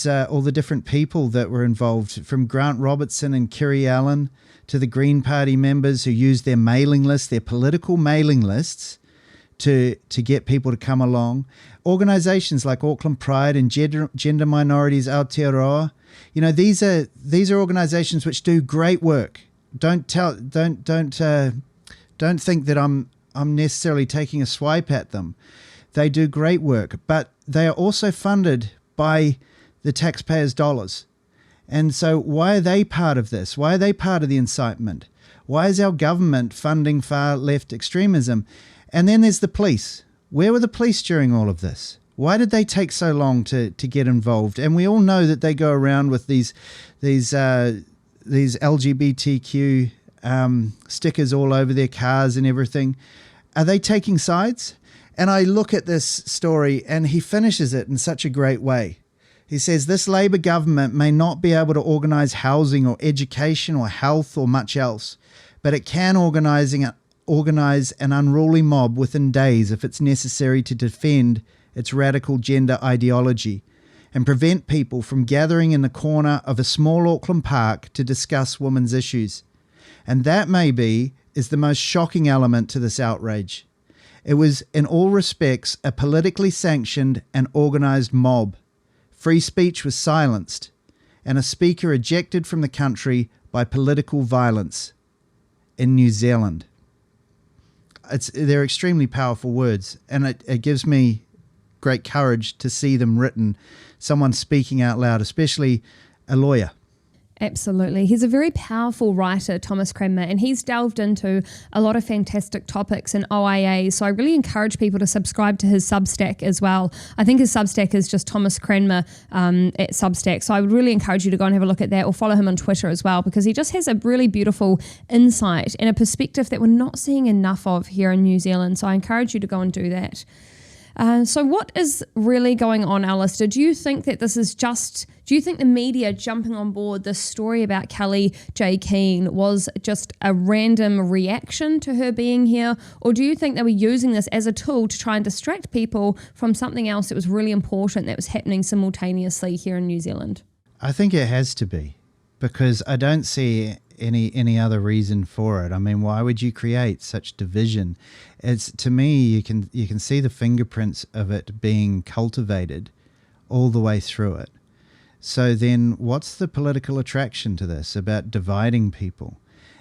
all the different people that were involved, from Grant Robertson and Kiri Allen to the Green Party members who used their mailing lists, their political mailing lists, to get people to come along. Organisations like Auckland Pride and Gender Minorities Aotearoa. These are organisations which do great work. Don't think that I'm necessarily taking a swipe at them. They do great work, but they are also funded by the taxpayers' dollars. And so why are they part of this? Why are they part of the incitement? Why is our government funding far left extremism? And then there's the police. Where were the police during all of this? Why did they take so long to get involved? And we all know that they go around with these LGBTQ stickers all over their cars and everything. Are they taking sides? And I look at this story and he finishes it in such a great way. He says, this Labour government may not be able to organise housing or education or health or much else, but it can organise an unruly mob within days if it's necessary to defend its radical gender ideology and prevent people from gathering in the corner of a small Auckland park to discuss women's issues. And that maybe is the most shocking element to this outrage. It was in all respects a politically sanctioned and organised mob. Free speech was silenced and a speaker ejected from the country by political violence in New Zealand. They're extremely powerful words, and it gives me great courage to see them written, someone speaking out loud, especially a lawyer. Absolutely. He's a very powerful writer, Thomas Cranmer, and he's delved into a lot of fantastic topics in OIA. So I really encourage people to subscribe to his Substack as well. I think his Substack is just Thomas Cranmer at Substack. So I would really encourage you to go and have a look at that, or follow him on Twitter as well, because he just has a really beautiful insight and a perspective that we're not seeing enough of here in New Zealand. So I encourage you to go and do that. So what is really going on, Alistair? Do you think that this is do you think the media jumping on board this story about Kelly J. Keane was just a random reaction to her being here? Or do you think they were using this as a tool to try and distract people from something else that was really important that was happening simultaneously here in New Zealand? I think it has to be, because I don't see any other reason for it. I mean, why would you create such division? It's, to me, you can see the fingerprints of it being cultivated all the way through it. So then what's the political attraction to this about dividing people?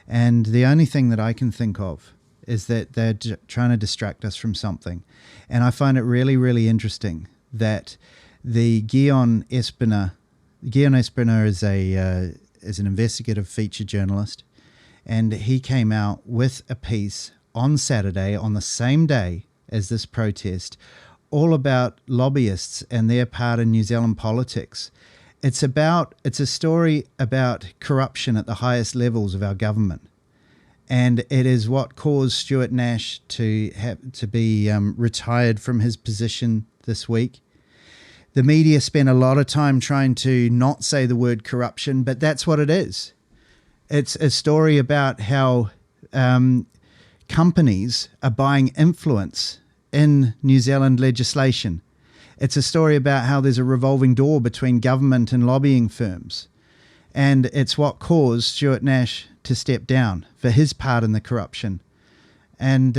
And the only thing that I can think of is that they're trying to distract us from something. And I find it really, really interesting that the Guion Espiner is an investigative feature journalist, and he came out with a piece on Saturday, on the same day as this protest, all about lobbyists and their part in New Zealand politics. It's a story about corruption at the highest levels of our government, and it is what caused Stuart Nash to be retired from his position this week. The media spent a lot of time trying to not say the word corruption, but that's what it is. It's a story about how companies are buying influence in New Zealand legislation. It's a story about how there's a revolving door between government and lobbying firms. And it's what caused Stuart Nash to step down for his part in the corruption. And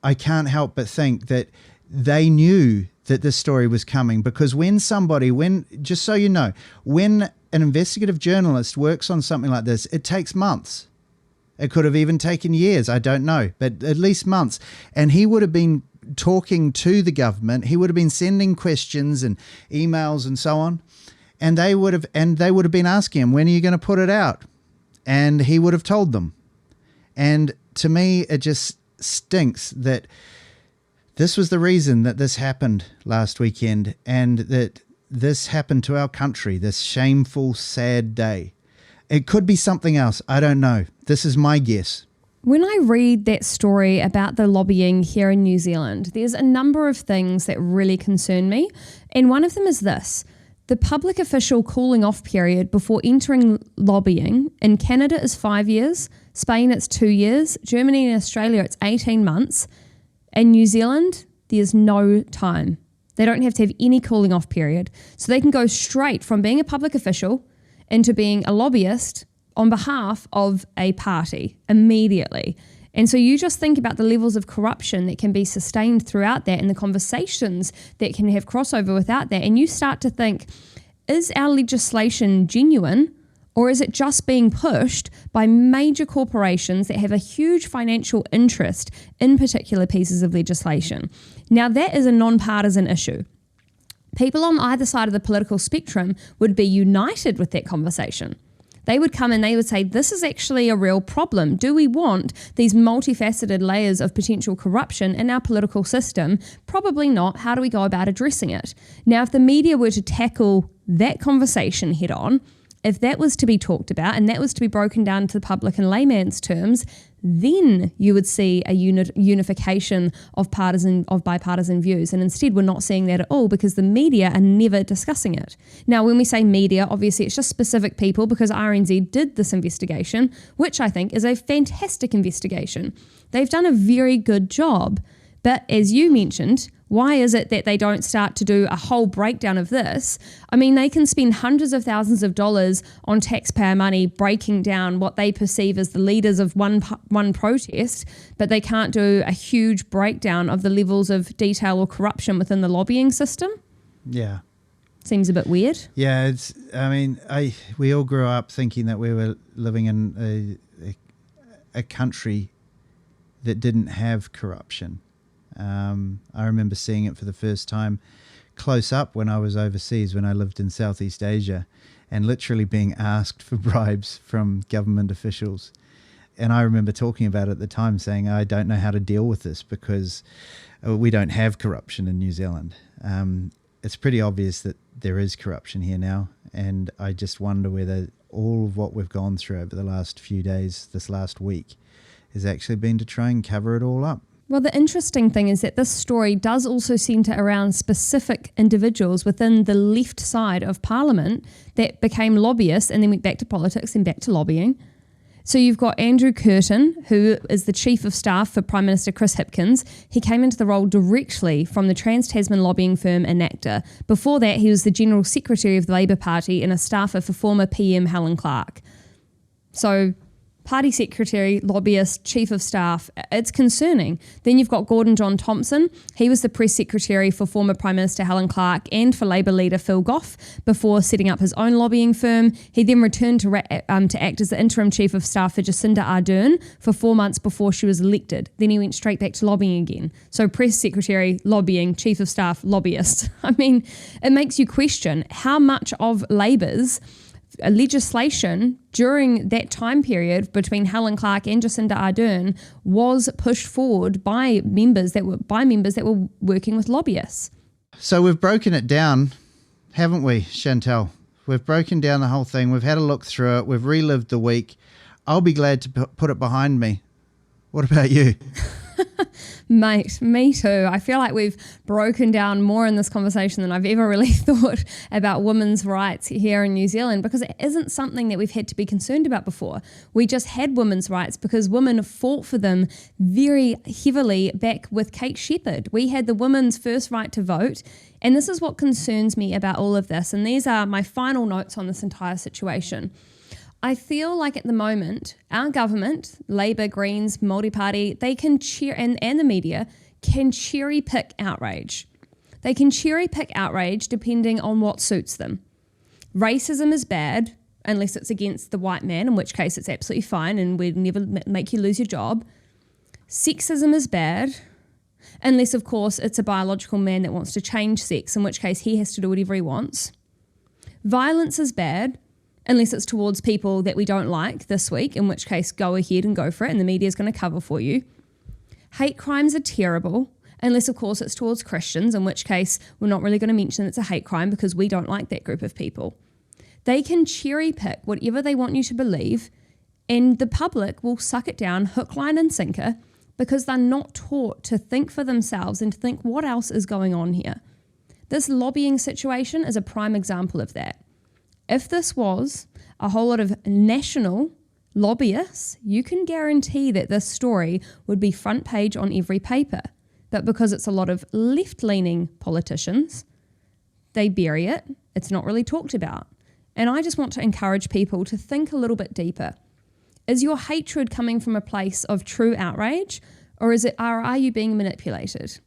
I can't help but think that they knew that this story was coming, because just so you know, when an investigative journalist works on something like this, it takes months. It could have even taken years, I don't know, but at least months. And he would have been talking to the government. He would have been sending questions and emails and so on. And they would have been asking him, when are you going to put it out? And he would have told them. And to me, it just stinks that this was the reason that this happened last weekend, and that this happened to our country, this shameful, sad day. It could be something else. I don't know. This is my guess. When I read that story about the lobbying here in New Zealand, there's a number of things that really concern me. And one of them is this. The public official cooling off period before entering lobbying in Canada is 5 years, Spain it's 2 years, Germany and Australia it's 18 months. In New Zealand, there's no time. They don't have to have any cooling off period. So they can go straight from being a public official into being a lobbyist on behalf of a party immediately. And so you just think about the levels of corruption that can be sustained throughout that and the conversations that can have crossover without that. And you start to think, is our legislation genuine? Or is it just being pushed by major corporations that have a huge financial interest in particular pieces of legislation? Now, that is a non-partisan issue. People on either side of the political spectrum would be united with that conversation. They would come and they would say, this is actually a real problem. Do we want these multifaceted layers of potential corruption in our political system? Probably not. How do we go about addressing it? Now, if the media were to tackle that conversation head on, if that was to be talked about and that was to be broken down to the public and layman's terms, then you would see a unification of bipartisan views. And instead, we're not seeing that at all because the media are never discussing it. Now, when we say media, obviously it's just specific people, because RNZ did this investigation, which I think is a fantastic investigation. They've done a very good job. But as you mentioned, why is it that they don't start to do a whole breakdown of this? I mean, they can spend hundreds of thousands of dollars on taxpayer money breaking down what they perceive as the leaders of one protest, but they can't do a huge breakdown of the levels of detail or corruption within the lobbying system? Yeah. Seems a bit weird. Yeah, we all grew up thinking that we were living in a country that didn't have corruption. I remember seeing it for the first time close up when I was overseas, when I lived in Southeast Asia, and literally being asked for bribes from government officials. And I remember talking about it at the time, saying, I don't know how to deal with this because we don't have corruption in New Zealand. It's pretty obvious that there is corruption here now, and I just wonder whether all of what we've gone through over the last few days, this last week, has actually been to try and cover it all up. Well, the interesting thing is that this story does also centre around specific individuals within the left side of Parliament that became lobbyists and then went back to politics and back to lobbying. So you've got Andrew Curtin, who is the Chief of Staff for Prime Minister Chris Hipkins. He came into the role directly from the Trans-Tasman lobbying firm Enacta. Before that, he was the General Secretary of the Labour Party and a staffer for former PM Helen Clark. So Party Secretary, lobbyist, Chief of Staff, it's concerning. Then you've got Gordon John Thompson. He was the Press Secretary for former Prime Minister Helen Clark and for Labour leader Phil Goff before setting up his own lobbying firm. He then returned to act as the interim Chief of Staff for Jacinda Ardern for 4 months before she was elected. Then he went straight back to lobbying again. So Press Secretary, lobbying, Chief of Staff, lobbyist. I mean, it makes you question how much of Labour's legislation during that time period between Helen Clark and Jacinda Ardern was pushed forward by members that were working with lobbyists. So we've broken it down, haven't we, Chantelle? We've broken down the whole thing. We've had a look through it. We've relived the week. I'll be glad to put it behind me. What about you? Mate, me too. I feel like we've broken down more in this conversation than I've ever really thought about women's rights here in New Zealand, because it isn't something that we've had to be concerned about before. We just had women's rights because women fought for them very heavily back with Kate Shepherd. We had the women's first right to vote, and this is what concerns me about all of this, and these are my final notes on this entire situation. I feel like at the moment, our government, Labour, Greens, Māori Party, they can and the media can cherry pick outrage. They can cherry pick outrage depending on what suits them. Racism is bad unless it's against the white man, in which case it's absolutely fine and we'd never make you lose your job. Sexism is bad unless, of course, it's a biological man that wants to change sex, in which case he has to do whatever he wants. Violence is bad unless it's towards people that we don't like this week, in which case go ahead and go for it and the media is going to cover for you. Hate crimes are terrible, unless of course it's towards Christians, in which case we're not really going to mention it's a hate crime because we don't like that group of people. They can cherry pick whatever they want you to believe, and the public will suck it down hook, line and sinker because they're not taught to think for themselves and to think what else is going on here. This lobbying situation is a prime example of that. If this was a whole lot of national lobbyists, you can guarantee that this story would be front page on every paper. But because it's a lot of left-leaning politicians, they bury it. It's not really talked about. And I just want to encourage people to think a little bit deeper. Is your hatred coming from a place of true outrage, or are you being manipulated?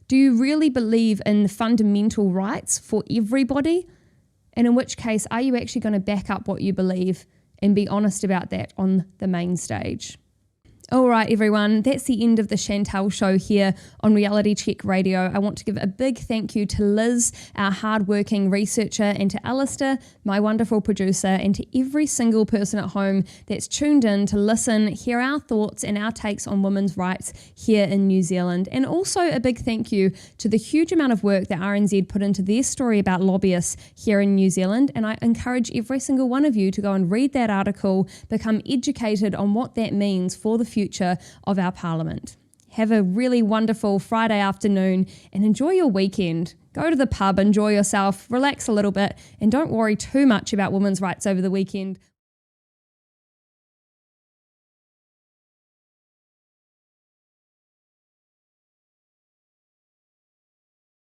Do you really believe in the fundamental rights for everybody? And in which case, are you actually going to back up what you believe and be honest about that on the main stage? All right, everyone, that's the end of the Chantelle show here on Reality Check Radio. I want to give a big thank you to Liz, our hardworking researcher, and to Alistair, my wonderful producer, and to every single person at home that's tuned in to listen, hear our thoughts and our takes on women's rights here in New Zealand. And also a big thank you to the huge amount of work that RNZ put into their story about lobbyists here in New Zealand. And I encourage every single one of you to go and read that article, become educated on what that means for the future of our parliament. Have a really wonderful Friday afternoon and enjoy your weekend. Go to the pub, enjoy yourself, relax a little bit, and don't worry too much about women's rights over the weekend.